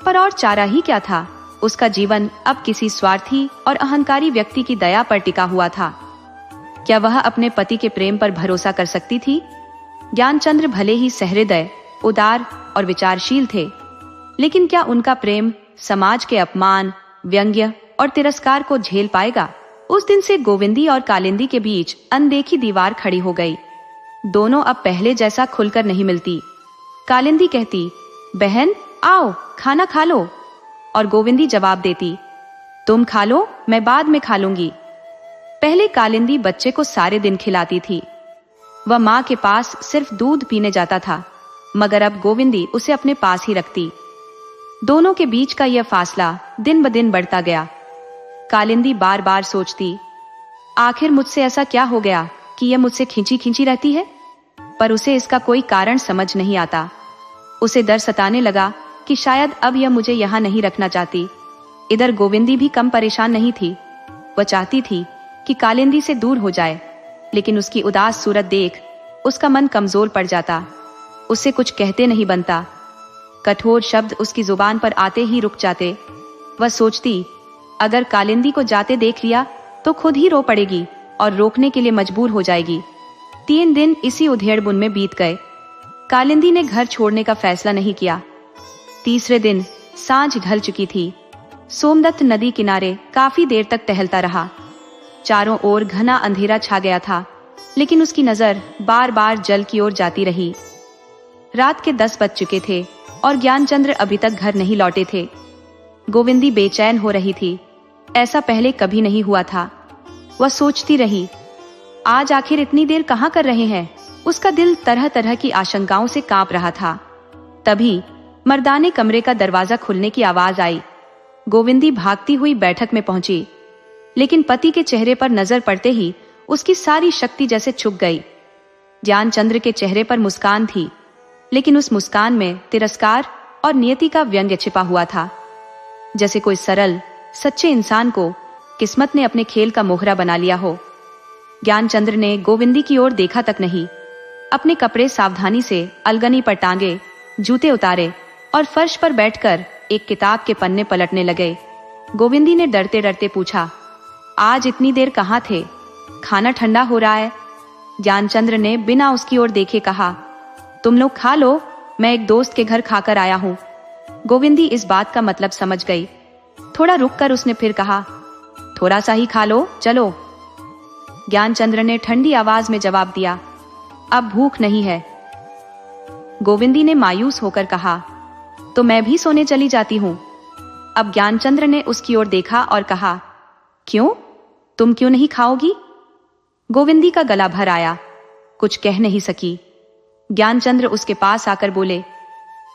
पर और चारा ही क्या था? उसका जीवन अब किसी स्वार्थी और अहंकारी व्यक्ति की दया पर टिका हुआ था। क्या वह अपने पति के प्रेम पर भरोसा कर सकती थी? ज्ञानचंद्र भले ही सहृदय, उदार और विचारशील थे, लेकिन क्या उनका प्रेम समाज के अपमान, व्यंग्य और तिरस्कार को झेल पाएगा? उस दिन से गोविंदी और कालिंदी के बीच अनदेखी दीवार खड़ी हो गई। दोनों अब पहले जैसा खुलकर नहीं मिलती। कालिंदी कहती, बहन आओ खाना खा लो, और गोविंदी जवाब देती, तुम खा लो, मैं बाद में खा लूंगी। पहले कालिंदी बच्चे को सारे दिन खिलाती थी। वह माँ के पास सिर्फ दूध पीने जाता था, मगर अब गोविंदी उसे अपने पास ही रखती। दोनों के बीच का यह फासला दिन ब दिन बढ़ता गया। कालिंदी बार बार सोचती, आखिर मुझसे ऐसा क्या हो गया कि यह मुझसे खींची खींची रहती है, पर उसे इसका कोई कारण समझ नहीं आता। उसे डर सताने लगा कि शायद अब यह मुझे यहाँ नहीं रखना चाहती। इधर गोविंदी भी कम परेशान नहीं थी। वह चाहती थी कि कालिंदी से दूर हो जाए, लेकिन उसकी उदास सूरत देख उसका मन कमजोर पड़ जाता। उससे कुछ कहते नहीं बनता। कठोर शब्द उसकी जुबान पर आते ही रुक जाते। वह सोचती, अगर कालिंदी को जाते देख लिया तो खुद ही रो पड़ेगी और रोकने के लिए मजबूर हो जाएगी। 3 दिन इसी उधेड़-बुन में बीत गए। कालिंदी ने घर छोड़ने का फैसला नहीं किया। तीसरे दिन सांझ ढल चुकी थी। सोमदत्त नदी किनारे काफी देर तक टहलता रहा। चारों ओर घना अंधेरा छा गया था, लेकिन उसकी नजर बार बार जल की ओर जाती रही। रात के 10 बज चुके थे और ज्ञानचंद्र अभी तक घर नहीं लौटे थे। गोविंदी बेचैन हो रही थी। ऐसा पहले कभी नहीं हुआ था। वह सोचती रही, आज आखिर इतनी देर कहाँ कर रहे हैं। उसका दिल तरह तरह की आशंकाओं से कांप रहा था। तभी मर्दाने कमरे का दरवाजा खुलने की आवाज आई। गोविंदी भागती हुई बैठक में पहुंची, लेकिन पति के चेहरे पर नजर पड़ते ही उसकी सारी शक्ति जैसे छुप गई। ज्ञानचंद्र के चेहरे पर मुस्कान थी, लेकिन उस मुस्कान में तिरस्कार और नियति का व्यंग्य छिपा हुआ था। जैसे कोई सरल सच्चे इंसान को किस्मत ने अपने खेल का मोहरा बना लिया हो। ज्ञानचंद्र ने गोविंदी की ओर देखा तक नहीं। अपने कपड़े सावधानी से अलगनी पर टांगे, जूते उतारे और फर्श पर बैठकर एक किताब के पन्ने पलटने लगे। गोविंदी ने डरते डरते पूछा, आज इतनी देर कहाँ थे? खाना ठंडा हो रहा है। ज्ञानचंद्र ने बिना उसकी ओर देखे कहा, तुम लोग खा लो, मैं एक दोस्त के घर खाकर आया हूँ। गोविंदी इस बात का मतलब समझ गई। थोड़ा रुककर उसने फिर कहा, थोड़ा सा ही खा लो, चलो। ज्ञानचंद्र ने ठंडी आवाज में जवाब दिया, अब भूख नहीं है। गोविंदी ने मायूस होकर कहा, तो मैं भी सोने चली जाती हूँ। अब ज्ञानचंद्र ने उसकी ओर देखा और कहा, क्यों, तुम क्यों नहीं खाओगी? गोविंदी का गला भर आया, कुछ कह नहीं सकी। ज्ञानचंद्र उसके पास आकर बोले,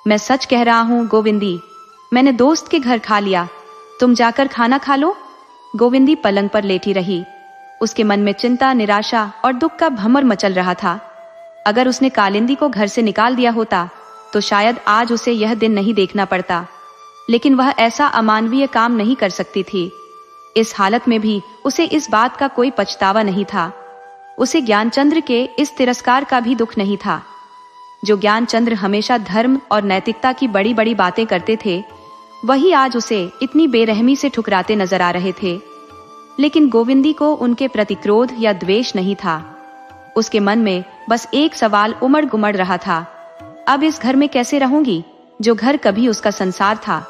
मैं सच कह रहा हूँ गोविंदी, मैंने दोस्त के घर खा लिया, तुम जाकर खाना खा लो। गोविंदी पलंग पर लेटी रही। उसके मन में चिंता, निराशा और दुख का भंवर मचल रहा था। अगर उसने कालिंदी को घर से निकाल दिया होता तो शायद आज उसे यह दिन नहीं देखना पड़ता, लेकिन वह ऐसा अमानवीय काम नहीं कर सकती थी। इस हालत में भी उसे इस बात का कोई पछतावा नहीं था। उसे ज्ञानचंद्र के इस तिरस्कार का भी दुख नहीं था। जो ज्ञानचंद्र हमेशा धर्म और नैतिकता की बड़ी बड़ी बातें करते थे, वही आज उसे इतनी बेरहमी से ठुकराते नजर आ रहे थे। लेकिन गोविंदी को उनके प्रति क्रोध या द्वेष नहीं था। उसके मन में बस एक सवाल उमड़ गुमड़ रहा था, अब इस घर में कैसे रहूंगी? जो घर कभी उसका संसार था,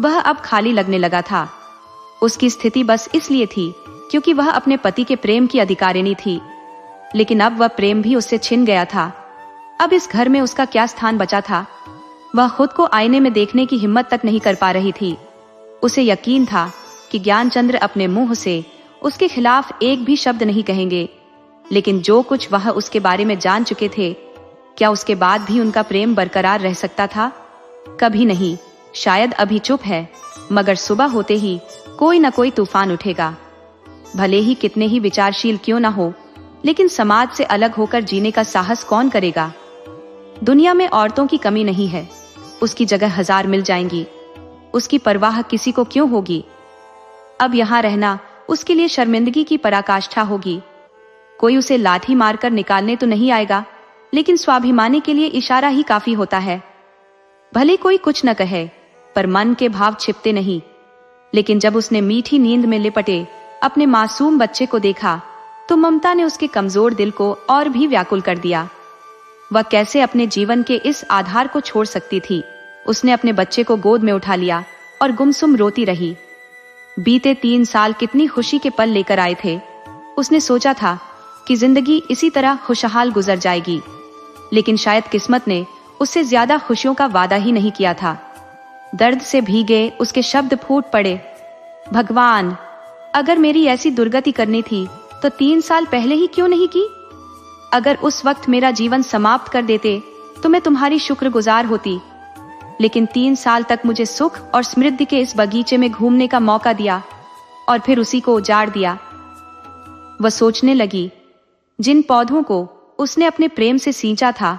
वह अब खाली लगने लगा था। उसकी स्थिति बस इसलिए थी क्योंकि वह अपने पति के प्रेम की अधिकारिणी थी, लेकिन अब वह प्रेम भी उससे छिन गया था। अब इस घर में उसका क्या स्थान बचा था? वह खुद को आईने में देखने की हिम्मत तक नहीं कर पा रही थी। उसे यकीन था कि ज्ञानचंद्र अपने मुंह से उसके खिलाफ एक भी शब्द नहीं कहेंगे, लेकिन जो कुछ वह उसके बारे में जान चुके थे, क्या उसके बाद भी उनका प्रेम बरकरार रह सकता था? कभी नहीं। शायद अभी चुप है, मगर सुबह होते ही कोई न कोई तूफान उठेगा। भले ही कितने ही विचारशील क्यों ना हो, लेकिन समाज से अलग होकर जीने का साहस कौन करेगा? दुनिया में औरतों की कमी नहीं है, उसकी जगह 1000 मिल जाएंगी। उसकी परवाह किसी को क्यों होगी? अब यहाँ रहना उसके लिए शर्मिंदगी की पराकाष्ठा होगी। कोई उसे लाठी मारकर निकालने तो नहीं आएगा, लेकिन स्वाभिमानी के लिए इशारा ही काफी होता है। भले कोई कुछ न कहे, पर मन के भाव छिपते नहीं। लेकिन जब उसने मीठी नींद में लिपटे अपने मासूम बच्चे को देखा, तो ममता ने उसके कमजोर दिल को और भी व्याकुल कर दिया। वह कैसे अपने जीवन के इस आधार को छोड़ सकती थी? उसने अपने बच्चे को गोद में उठा लिया और गुमसुम रोती रही। बीते 3 साल कितनी खुशी के पल लेकर आए थे। उसने सोचा था कि जिंदगी इसी तरह खुशहाल गुजर जाएगी, लेकिन शायद किस्मत ने उससे ज्यादा खुशियों का वादा ही नहीं किया था। दर्द से भीगे उसके शब्द फूट पड़े। भगवान, अगर मेरी ऐसी दुर्गति करनी थी तो 3 साल पहले ही क्यों नहीं की? अगर उस वक्त मेरा जीवन समाप्त कर देते तो मैं तुम्हारी शुक्रगुजार होती, लेकिन 3 साल तक मुझे सुख और समृद्धि के इस बगीचे में घूमने का मौका दिया और फिर उसी को उजाड़ दिया। वह सोचने लगी, जिन पौधों को उसने अपने प्रेम से सींचा था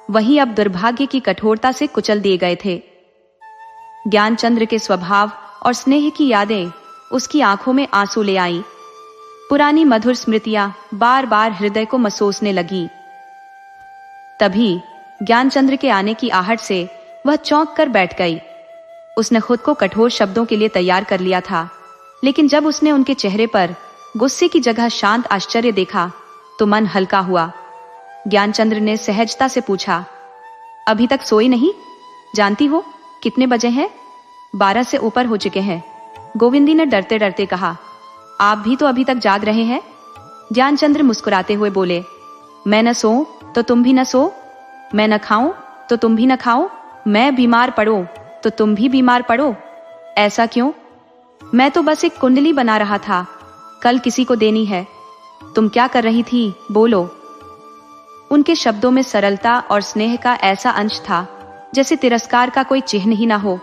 वही अब दुर्भाग्य की कठोरता से कुचल दिए गए थे। ज्ञानचंद्र के स्वभाव और स्नेह की यादें उसकी आंखों में आंसू ले आईं। पुरानी मधुर स्मृतियां बार बार हृदय को मसोसने लगी। तभी ज्ञानचंद्र के आने की आहट से वह चौंक कर बैठ गई। उसने खुद को कठोर शब्दों के लिए तैयार कर लिया था, लेकिन जब उसने उनके चेहरे पर गुस्से की जगह शांत आश्चर्य देखा तो मन हल्का हुआ। ज्ञानचंद्र ने सहजता से पूछा, अभी तक सोई नहीं? जानती हो कितने बजे हैं? 12 से ऊपर हो चुके हैं। गोविंदी ने डरते डरते कहा। आप भी तो अभी तक जाग रहे हैं? ज्ञानचंद्र मुस्कुराते हुए बोले, मैं न सोऊं तो तुम भी न सो, मैं न खाऊं तो तुम भी न खाओ, मैं बीमार पड़ो तो तुम भी बीमार पड़ो। ऐसा क्यों? मैं तो बस एक कुंडली बना रहा था, कल किसी को देनी है। तुम क्या कर रही थी, बोलो। उनके शब्दों में सरलता और स्नेह का ऐसा अंश था जैसे तिरस्कार का कोई चिन्ह ही ना हो।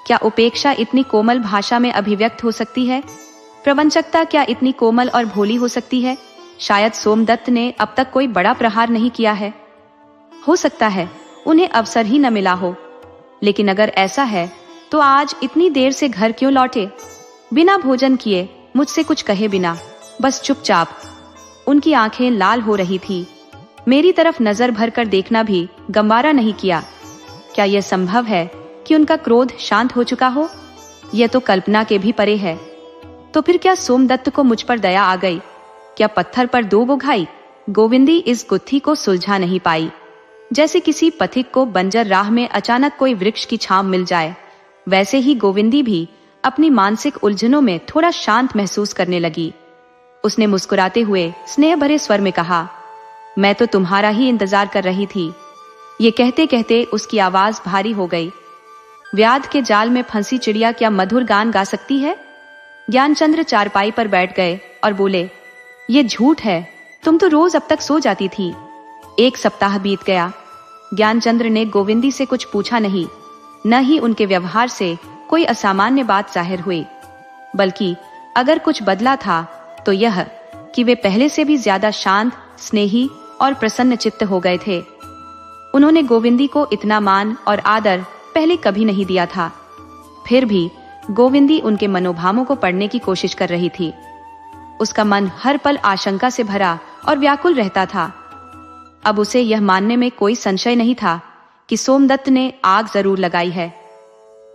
क्या उपेक्षा इतनी कोमल भाषा में अभिव्यक्त हो सकती है? प्रवंचकता क्या इतनी कोमल और भोली हो सकती है? शायद सोमदत्त ने अब तक कोई बड़ा प्रहार नहीं किया है। हो सकता है उन्हें अवसर ही न मिला हो, लेकिन अगर ऐसा है तो आज इतनी देर से घर क्यों लौटे? बिना भोजन किए, मुझसे कुछ कहे बिना, बस चुपचाप। उनकी आंखें लाल हो रही थी। मेरी तरफ नजर भर कर देखना भी गंवारा नहीं किया। क्या यह संभव है कि उनका क्रोध शांत हो चुका हो? यह तो कल्पना के भी परे है। तो फिर क्या सोमदत्त को मुझ पर दया आ गई? क्या पत्थर पर दो बुघाई? गोविंदी इस गुत्थी को सुलझा नहीं पाई। जैसे किसी पथिक को बंजर राह में अचानक कोई वृक्ष की छांव मिल जाए, वैसे ही गोविंदी भी अपनी मानसिक उलझनों में थोड़ा शांत महसूस करने लगी। उसने मुस्कुराते हुए स्नेह भरे स्वर में कहा, मैं तो तुम्हारा ही इंतजार कर रही थी। ये कहते कहते उसकी आवाज भारी हो गई। व्याध के जाल में फंसी चिड़िया क्या मधुर गान गा सकती है? ज्ञानचंद्र चारपाई पर बैठ गए और बोले, ये झूठ है, तुम तो रोज अब तक सो जाती थी। 1 सप्ताह बीत गया। ज्ञानचंद्र ने गोविंदी से कुछ पूछा नहीं, न ही उनके व्यवहार से कोई असामान्य बात जाहिर हुई, बल्कि अगर कुछ बदला था तो यह कि वे पहले से भी ज्यादा शांत, स्नेही और प्रसन्न चित्त हो गए थे। उन्होंने गोविंदी को इतना मान और आदर पहले कभी नहीं दिया था। फिर भी गोविंदी उनके मनोभावों को पढ़ने की कोशिश कर रही थी। उसका मन हर पल आशंका से भरा और व्याकुल रहता था। अब उसे यह मानने में कोई संशय नहीं था कि सोमदत्त ने आग जरूर लगाई है।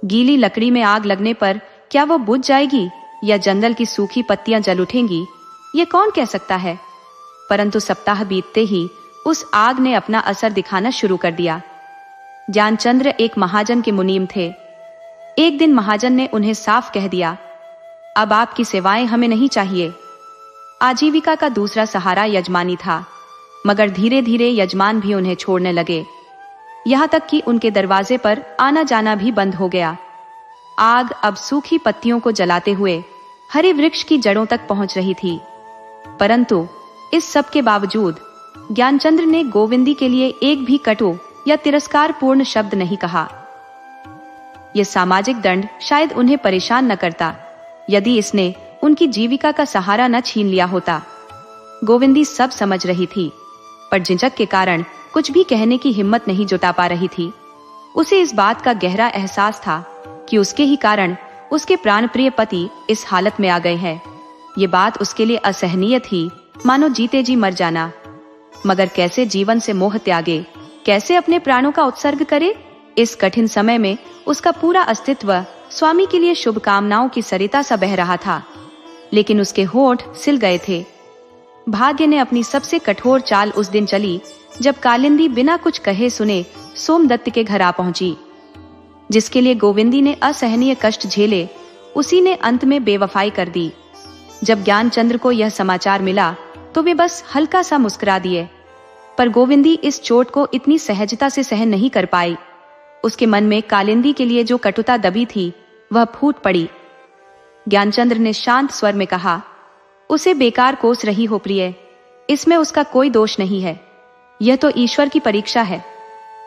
गीली लकड़ी में आग लगने पर क्या वो बुझ जाएगी या जंगल की सूखी पत्तियां जल उठेंगी, ये कौन कह सकता है। परंतु सप्ताह बीतते ही उस आग ने अपना असर दिखाना शुरू कर दिया। ज्ञानचंद्र एक महाजन के मुनीम थे। एक दिन महाजन ने उन्हें साफ कह दिया, अब आपकी सेवाएं हमें नहीं चाहिए। आजीविका का दूसरा सहारा यजमानी था, मगर धीरे धीरे यजमान भी उन्हें छोड़ने लगे, यहाँ तक कि उनके दरवाजे पर आना जाना भी बंद हो गया। आग अब सूखी पत्तियों को जलाते हुए हरे वृक्ष की जड़ों तक पहुंच रही थी। परंतु इस सब के बावजूद ज्ञानचंद्र ने गोविंदी के लिए एक भी कटु या तिरस्कार पूर्ण शब्द नहीं कहा। यह सामाजिक दंड शायद उन्हें परेशान न करता यदि इसने उनकी जीविका का सहारा न छीन लिया होता। गोविंदी सब समझ रही थी, पर झिझक के कारण कुछ भी कहने की हिम्मत नहीं जुटा पा रही थी। उसे इस बात का गहरा एहसास था कि उसके ही कारण उसके प्राणप्रिय पति इस हालत में आ गए हैं। ये बात उसके लिए असहनीय थी, मानो जीते जी मर जाना। मगर कैसे जीवन से मोह त्यागे, कैसे अपने प्राणों का उत्सर्ग करे? इस कठिन समय में उसका पूरा अस्तित्व स्वामी के लिए शुभकामनाओं की सरिता सा बह रहा था, लेकिन उसके होंठ सिल गए थे। भाग्य ने अपनी सबसे कठोर चाल उस दिन चली जब कालिंदी बिना कुछ कहे सुने सोमदत्त के घर आ पहुंची। जिसके लिए गोविंदी ने असहनीय कष्ट झेले, उसी ने अंत में बेवफाई कर दी। जब ज्ञानचंद्र को यह समाचार मिला तो वे बस हल्का सा मुस्कुरा दिए। पर गोविंदी इस चोट को इतनी सहजता से सहन नहीं कर पाई। उसके मन में कालिंदी के लिए जो कटुता दबी थी वह फूट पड़ी। ज्ञानचंद्र ने शांत स्वर में कहा, उसे बेकार कोस रही हो प्रिय, इसमें उसका कोई दोष नहीं है। यह तो ईश्वर की परीक्षा है।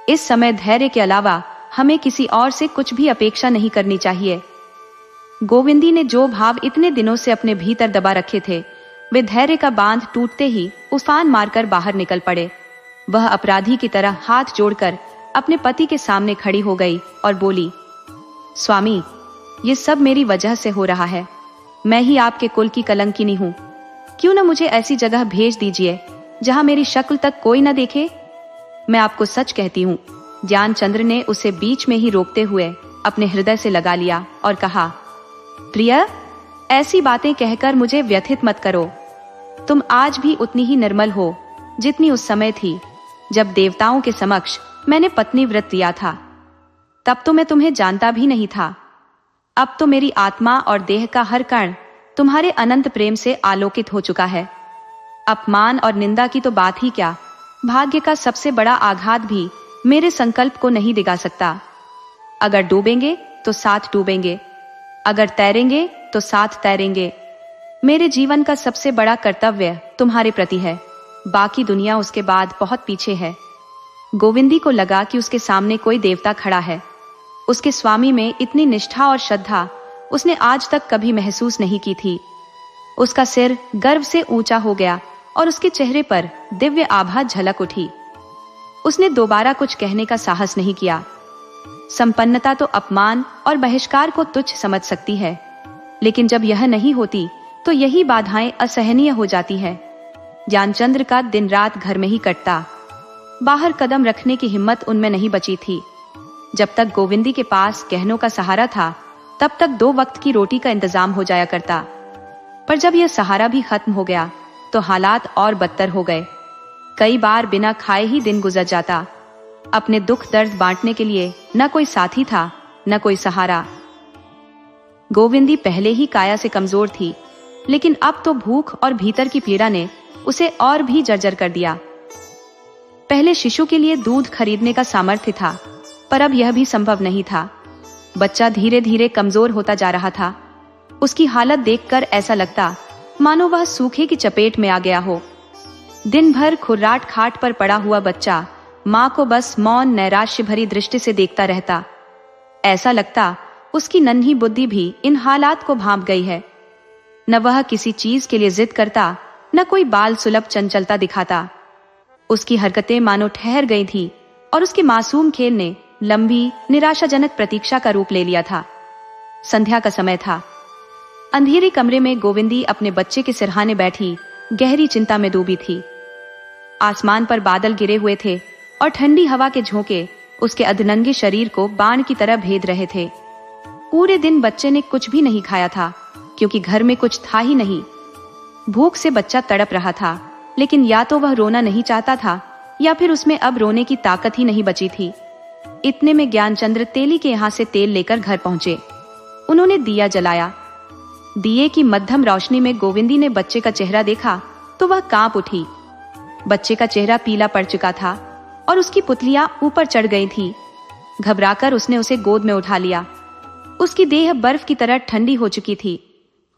इस समय धैर्य के अलावा हमें किसी और से कुछ भी अपेक्षा नहीं करनी चाहिए। गोविंदी ने जो भाव इतने दिनों से अपने भीतर दबा रखे थे, वे धैर्य का बांध टूटते ही उफान मारकर बाहर निकल पड़े। वह अपराधी की तरह हाथ जोड़कर अपने पति के सामने खड़ी हो गई और बोली, स्वामी, ये सब मेरी वजह से हो रहा है। मैं ही आपके कुल की कलंकिनी हूँ। क्यों न मुझे ऐसी जगह भेज दीजिए जहां मेरी शक्ल तक कोई न देखे। मैं आपको सच कहती हूँ। ज्ञानचंद्र ने उसे बीच में ही रोकते हुए अपने हृदय से लगा लिया और कहा, प्रिय, ऐसी बातें कहकर मुझे व्यथित मत करो। तुम आज भी उतनी ही निर्मल हो जितनी उस समय थी जब देवताओं के समक्ष मैंने पत्नी व्रत लिया था। तब तो मैं तुम्हें जानता भी नहीं था। अब तो मेरी आत्मा और देह का हर कण तुम्हारे अनंत प्रेम से आलोकित हो चुका है। अपमान और निंदा की तो बात ही क्या, भाग्य का सबसे बड़ा आघात भी मेरे संकल्प को नहीं दिगा सकता। अगर डूबेंगे तो साथ डूबेंगे, अगर तैरेंगे तो साथ तैरेंगे। मेरे जीवन का सबसे बड़ा कर्तव्य तुम्हारे प्रति है, बाकी दुनिया उसके बाद बहुत पीछे है। गोविंदी को लगा कि उसके सामने कोई देवता खड़ा है। उसके स्वामी में इतनी निष्ठा और श्रद्धा उसने आज तक कभी महसूस नहीं की थी। उसका सिर गर्व से ऊंचा हो गया और उसके चेहरे पर दिव्य आभा झलक उठी। उसने दोबारा कुछ कहने का साहस नहीं किया। संपन्नता तो अपमान और बहिष्कार को तुच्छ समझ सकती है, लेकिन जब यह नहीं होती तो यही बाधाएं असहनीय हो जाती है। ज्ञानचंद्र का दिन रात घर में ही कटता। बाहर कदम रखने की हिम्मत उनमें नहीं बची थी। जब तक गोविंदी के पास गहनों का सहारा था, तब तक 2 वक्त की रोटी का इंतजाम हो जाया करता। पर जब यह सहारा भी खत्म हो गया तो हालात और बदतर हो गए। कई बार बिना खाए ही दिन गुजर जाता। अपने दुख दर्द बांटने के लिए न कोई साथी था, न कोई सहारा। गोविंदी पहले ही काया से कमजोर थी, लेकिन अब तो भूख और भीतर की पीड़ा ने उसे और भी जर्जर कर दिया। पहले शिशु के लिए दूध खरीदने का सामर्थ्य था, पर अब यह भी संभव नहीं था। बच्चा धीरे धीरे कमजोर होता जा रहा था। उसकी हालत देखकर ऐसा लगता मानो वह सूखे की चपेट में आ गया हो। दिन भर खुर्राट खाट पर पड़ा हुआ बच्चा माँ को बस मौन नैराश्य भरी दृष्टि से देखता रहता। ऐसा लगता उसकी नन्ही बुद्धि भी इन हालात को भांप गई है। न वह किसी चीज के लिए जिद करता, न कोई बाल सुलभ चंचलता दिखाता। उसकी हरकतें मानो ठहर गई थी और उसके मासूम खेल ने लंबी निराशाजनक प्रतीक्षा का रूप ले लिया था। संध्या का समय था। अंधेरे कमरे में गोविंदी अपने बच्चे के सिरहाने बैठी गहरी चिंता में डूबी थी। आसमान पर बादल गिरे हुए थे और ठंडी हवा के झोंके उसके अधनंगे शरीर को बाण की तरह भेद रहे थे। पूरे दिन बच्चे ने कुछ भी नहीं खाया था, क्योंकि घर में कुछ था ही नहीं। भूख से बच्चा तड़प रहा था, लेकिन या तो वह रोना नहीं चाहता था या फिर उसमें अब रोने की ताकत ही नहीं बची थी। इतने में ज्ञानचंद्र तेली के यहाँ से तेल लेकर घर पहुंचे। उन्होंने दिया जलाया। दिए की मध्यम रोशनी में गोविंदी ने बच्चे का चेहरा देखा तो वह कांप उठी। बच्चे का चेहरा पीला पड़ चुका था और उसकी पुतलियां ऊपर चढ़ गई थी। घबराकर उसने उसे गोद में उठा लिया। उसकी देह बर्फ की तरह ठंडी हो चुकी थी।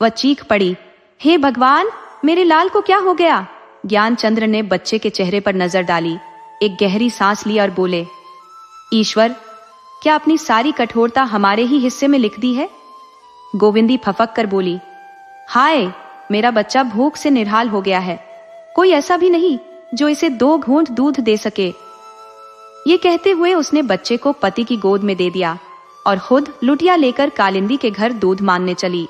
वह चीख पड़ी, हे भगवान, मेरे लाल को क्या हो गया? ज्ञानचंद्र ने बच्चे के चेहरे पर नजर डाली, एक गहरी सांस ली और बोले, ईश्वर, क्या अपनी सारी कठोरता हमारे ही हिस्से में लिख दी है? गोविंदी फफक कर बोली, हाय, मेरा बच्चा भूख से निढाल हो गया है। कोई ऐसा भी नहीं जो इसे 2 घूंट दूध दे सके। ये कहते हुए उसने बच्चे को पति की गोद में दे दिया और खुद लुटिया लेकर कालिंदी के घर दूध मांगने चली।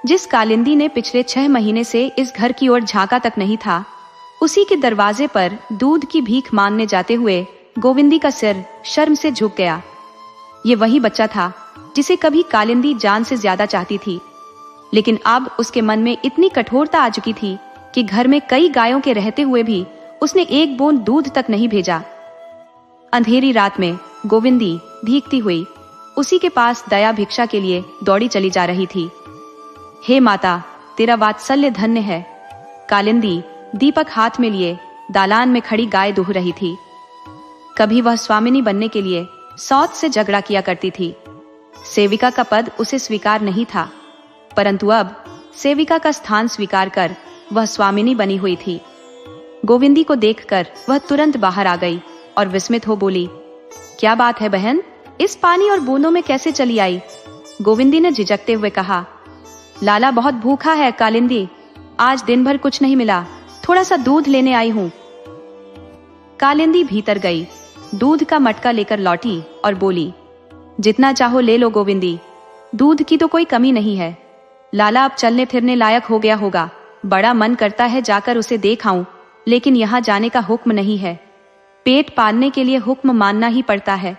जिस कालिंदी ने पिछले 6 महीने से इस घर की ओर झांका तक नहीं था, उसी के दरवाजे पर दूध की भीख मांगने जाते हुए गोविंदी का सिर शर्म से झुक गया। ये वही बच्चा था जिसे कभी कालिंदी जान से ज्यादा चाहती थी, लेकिन अब उसके मन में इतनी कठोरता आ चुकी थी कि घर में कई गायों के रहते हुए भी उसने 1 बूंद दूध तक नहीं भेजा। अंधेरी रात में गोविंदी भीगती हुई उसी के पास दया भिक्षा के लिए दौड़ी चली जा रही थी। हे माता, तेरा वात्सल्य धन्य है। कालिंदी, दीपक हाथ में लिए दालान में खड़ी गाय दूह रही थी। कभी वह स्वामिनी बनने के लिए सौत से झगड़ा किया करती थी। सेविका का पद उसे स्वीकार नहीं था, परंतु अब सेविका का स्थान स्वीकार कर वह स्वामिनी बनी हुई थी। गोविंदी को देखकर वह तुरंत बाहर आ गई और विस्मित हो बोली, क्या बात है बहन, इस पानी और बूंदों में कैसे चली आई? गोविंदी ने झिझकते हुए कहा, लाला बहुत भूखा है कालिंदी, आज दिन भर कुछ नहीं मिला, थोड़ा सा दूध लेने आई हूं। कालिंदी भीतर गई, दूध का मटका लेकर लौटी और बोली, जितना चाहो ले लो गोविंदी, दूध की तो कोई कमी नहीं है। लाला अब चलने फिरने लायक हो गया होगा, बड़ा मन करता है जाकर उसे देख आऊं, लेकिन यहाँ जाने का हुक्म नहीं है। पेट पालने के लिए हुक्म मानना ही पड़ता है।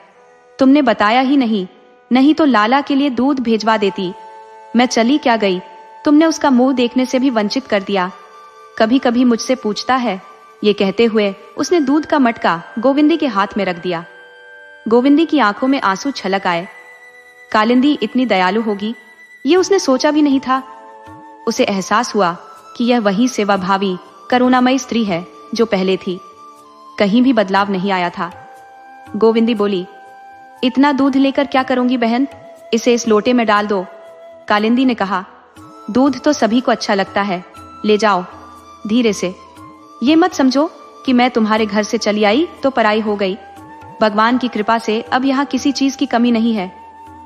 तुमने बताया ही नहीं तो लाला के लिए दूध भेजवा देती। मैं चली क्या गई, तुमने उसका मुंह देखने से भी वंचित कर दिया। कभी कभी मुझसे पूछता है। ये कहते हुए उसने दूध का मटका गोविंदी के हाथ में रख दिया। गोविंदी की आंखों में आंसू छलक आए। कालिंदी इतनी दयालु होगी, ये उसने सोचा भी नहीं था। उसे एहसास हुआ कि यह वही सेवाभावी करुणामयी स्त्री है जो पहले थी। कहीं भी बदलाव नहीं आया था। गोविंदी बोली, इतना दूध लेकर क्या करूंगी बहन, इसे इस लोटे में डाल दो। कालिंदी ने कहा, दूध तो सभी को अच्छा लगता है, ले जाओ धीरे से। ये मत समझो कि मैं तुम्हारे घर से चली आई तो पराई हो गई। भगवान की कृपा से अब यहाँ किसी चीज की कमी नहीं है।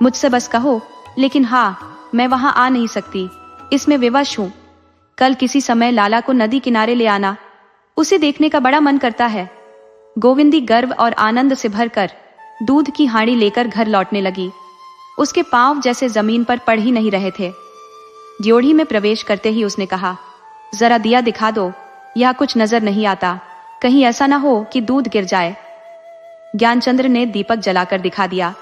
मुझसे बस कहो, लेकिन हाँ, मैं वहां आ नहीं सकती, इसमें विवश हूं। कल किसी समय लाला को नदी किनारे ले आना, उसे देखने का बड़ा मन करता है। गोविंदी गर्व और आनंद से भरकर दूध की हांडी लेकर घर लौटने लगी। उसके पांव जैसे जमीन पर पड़ ही नहीं रहे थे। ड्योढ़ी में प्रवेश करते ही उसने कहा, जरा दिया दिखा दो, यह कुछ नजर नहीं आता, कहीं ऐसा ना हो कि दूध गिर जाए। ज्ञानचंद्र ने दीपक जलाकर दिखा दिया।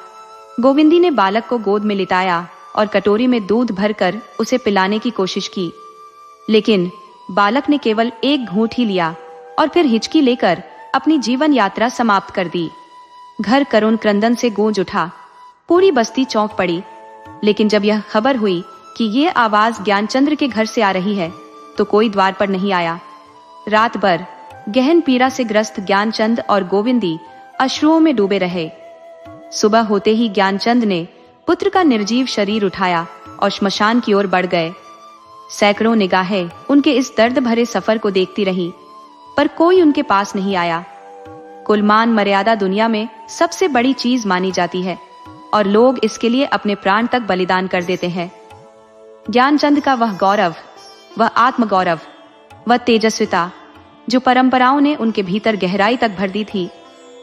गोविंदी ने बालक को गोद में लिटाया और कटोरी में दूध भरकर उसे पिलाने की कोशिश की, लेकिन बालक ने केवल एक घूंट ही लिया और फिर हिचकी लेकर अपनी जीवन यात्रा समाप्त कर दी। घर करुण क्रंदन से गूंज उठा। पूरी बस्ती चौंक पड़ी। लेकिन जब यह खबर हुई कि ये आवाज ज्ञानचंद्र के घर से आ रही है, तो कोई द्वार पर नहीं आया। रात भर गहन पीड़ा से ग्रस्त ज्ञानचंद और गोविंदी अश्रुओं में डूबे रहे। सुबह होते ही ज्ञानचंद ने पुत्र का निर्जीव शरीर उठाया और श्मशान की ओर बढ़ गए। सैकड़ों निगाहें उनके इस दर्द भरे सफर को देखती रही, पर कोई उनके पास नहीं आया। कुलमान मर्यादा दुनिया में सबसे बड़ी चीज मानी जाती है और लोग इसके लिए अपने प्राण तक बलिदान कर देते हैं। ज्ञानचंद का वह गौरव, वह आत्मगौरव, वह तेजस्विता जो परंपराओं ने उनके भीतर गहराई तक भर दी थी,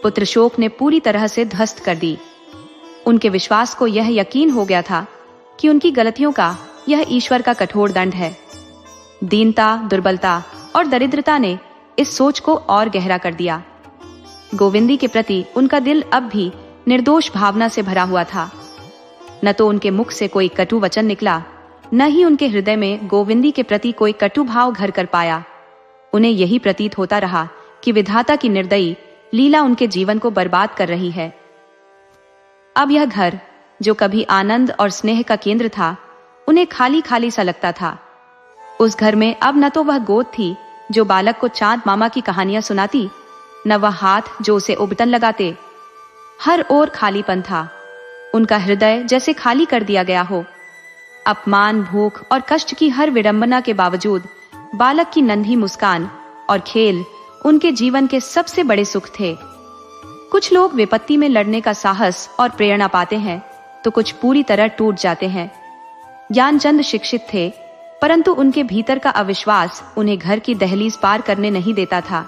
पुत्र शोक ने पूरी तरह से ध्वस्त कर दी। उनके विश्वास को यह यकीन हो गया था कि उनकी गलतियों का यह ईश्वर का कठोर दंड है। दीनता, दुर्बलता और दरिद्रता ने इस सोच को और गहरा कर दिया। गोविंदी के प्रति उनका दिल अब भी निर्दोष भावना से भरा हुआ था। न तो उनके मुख से कोई कटु वचन निकला, न ही उनके हृदय में गोविंदी के प्रति कोई कटु भाव घर कर पाया। उन्हें यही प्रतीत होता रहा कि विधाता की निर्दयी लीला उनके जीवन को बर्बाद कर रही है। अब यह घर, जो कभी आनंद और स्नेह का केंद्र था, उन्हें खाली खाली सा लगता था। उस घर में अब न तो वह गोद थी जो बालक को चांद मामा की कहानियां सुनाती, न वह हाथ जो उसे उबटन लगाते। हर ओर खालीपन था। उनका हृदय जैसे खाली कर दिया गया हो। अपमान, भूख और कष्ट की हर विडंबना के बावजूद बालक की नन्ही मुस्कान और खेल उनके जीवन के सबसे बड़े सुख थे। कुछ लोग विपत्ति में लड़ने का साहस और प्रेरणा पाते हैं, तो कुछ पूरी तरह टूट जाते हैं। ज्ञानचंद शिक्षित थे, परंतु उनके भीतर का अविश्वास उन्हें घर की दहलीज पार करने नहीं देता था।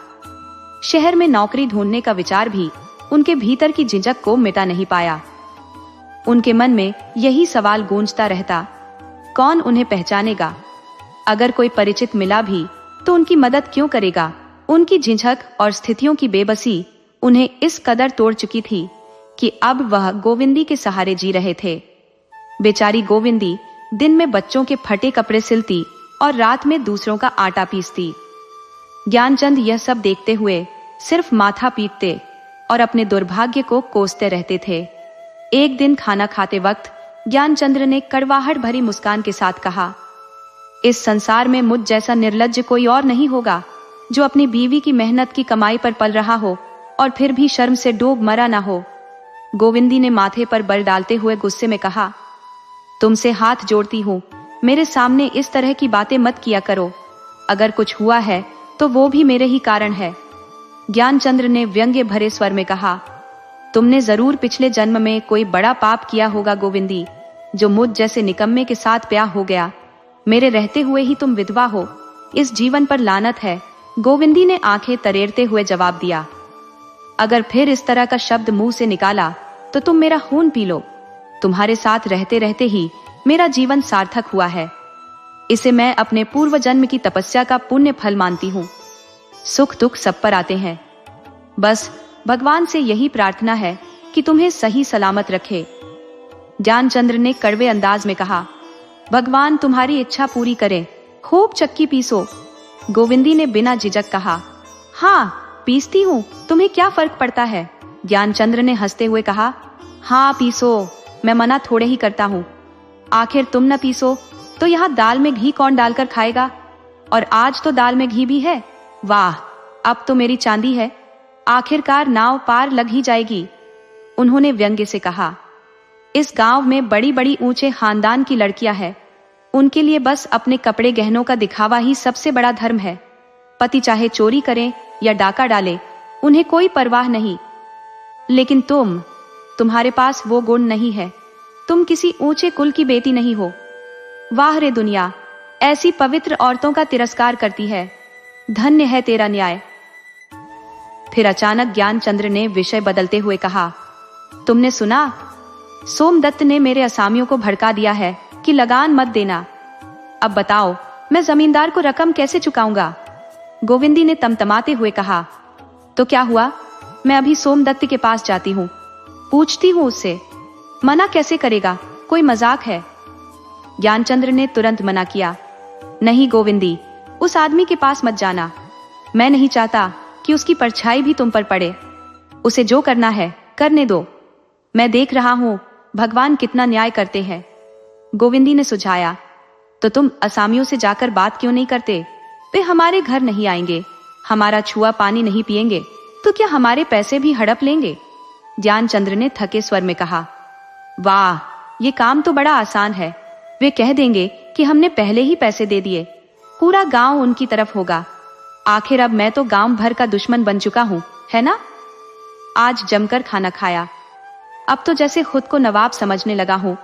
शहर में नौकरी ढूंढने का विचार भी उनके भीतर की झिझक को मिटा नहीं पाया। उनके मन में यही सवाल गूंजता रहता, कौन उन्हें पहचानेगा? अगर कोई परिचित मिला भी तो उनकी मदद क्यों करेगा? उनकी झिझक और स्थितियों की बेबसी उन्हें इस कदर तोड़ चुकी थी कि अब वह गोविंदी के सहारे जी रहे थे। बेचारी गोविंदी दिन में बच्चों के फटे कपड़े सिलती और रात में दूसरों का आटा पीसती। ज्ञानचंद यह सब देखते हुए सिर्फ माथा पीटते और अपने दुर्भाग्य को कोसते रहते थे। एक दिन खाना खाते वक्त ज्ञानचंद्र ने कड़वाहट भरी मुस्कान के साथ कहा, इस संसार में मुझ जैसा निर्लज्ज कोई और नहीं होगा। जो अपनी बीवी की मेहनत की कमाई पर पल रहा हो और फिर भी शर्म से डूब मरा ना हो। गोविंदी ने माथे पर बल डालते हुए गुस्से में कहा, तुमसे हाथ जोड़ती हूँ, मेरे सामने इस तरह की बातें मत किया करो। अगर कुछ हुआ है तो वो भी मेरे ही कारण है। ज्ञानचंद्र ने व्यंग्य भरे स्वर में कहा, तुमने जरूर पिछले जन्म में कोई बड़ा पाप किया होगा गोविंदी, जो मुझ जैसे निकम्मे के साथ ब्याह हो गया। मेरे रहते हुए ही तुम विधवा हो, इस जीवन पर लानत है। गोविंदी ने आंखें तरेरते हुए जवाब दिया, अगर फिर इस तरह का शब्द मुंह से निकाला तो तुम मेरा खून पी लो। तुम्हारे साथ रहते रहते ही मेरा जीवन सार्थक हुआ है। इसे मैं अपने पूर्व जन्म की तपस्या का पुण्य फल मानती हूँ। सुख दुख सब पर आते हैं, बस भगवान से यही प्रार्थना है कि तुम्हें सही सलामत रखे। ज्ञानचंद्र ने कड़वे अंदाज में कहा, भगवान तुम्हारी इच्छा पूरी करे, खूब चक्की पीसो। गोविंदी ने बिना झिझक कहा, हाँ पीसती हूँ, तुम्हें क्या फर्क पड़ता है। ज्ञानचंद्र ने हंसते हुए कहा, हाँ पीसो, मैं मना थोड़े ही करता हूँ। आखिर तुम न पीसो तो यहाँ दाल में घी कौन डालकर खाएगा, और आज तो दाल में घी भी है। वाह, अब तो मेरी चांदी है, आखिरकार नाव पार लग ही जाएगी। उन्होंने व्यंग्य से कहा, इस गांव में बड़ी बड़ी ऊंचे खानदान की लड़कियां हैं, उनके लिए बस अपने कपड़े गहनों का दिखावा ही सबसे बड़ा धर्म है। पति चाहे चोरी करे या डाका डाले, उन्हें कोई परवाह नहीं। लेकिन तुम्हारे पास वो गुण नहीं है, तुम किसी ऊंचे कुल की बेटी नहीं हो। वाह रे दुनिया, ऐसी पवित्र औरतों का तिरस्कार करती है, धन्य है तेरा न्याय। फिर अचानक ज्ञानचंद्र ने विषय बदलते हुए कहा, तुमने सुना, सोमदत्त ने मेरे असामियों को भड़का दिया है कि लगान मत देना। अब बताओ मैं जमींदार को रकम कैसे चुकाऊंगा। गोविंदी ने तमतमाते हुए कहा, तो क्या हुआ, मैं अभी सोमदत्त के पास जाती हूँ, पूछती हूँ उससे। मना कैसे करेगा, कोई मजाक है। ज्ञानचंद्र ने तुरंत मना किया, नहीं गोविंदी, उस आदमी के पास मत जाना। मैं नहीं चाहता कि उसकी परछाई भी तुम पर पड़े। उसे जो करना है करने दो, मैं देख रहा हूँ भगवान कितना न्याय करते हैं। गोविंदी ने सुझाया, तो तुम असामियों से जाकर बात क्यों नहीं करते। वे हमारे घर नहीं आएंगे, हमारा छुआ पानी नहीं पिएंगे, तो क्या हमारे पैसे भी हड़प लेंगे। ज्ञानचंद्र ने थके स्वर में कहा, वाह, ये काम तो बड़ा आसान है। वे कह देंगे कि हमने पहले ही पैसे दे दिए, पूरा गांव उनकी तरफ होगा। आखिर अब मैं तो गांव भर का दुश्मन बन चुका हूं, है ना। आज जमकर खाना खाया, अब तो जैसे खुद को नवाब समझने लगा हूं,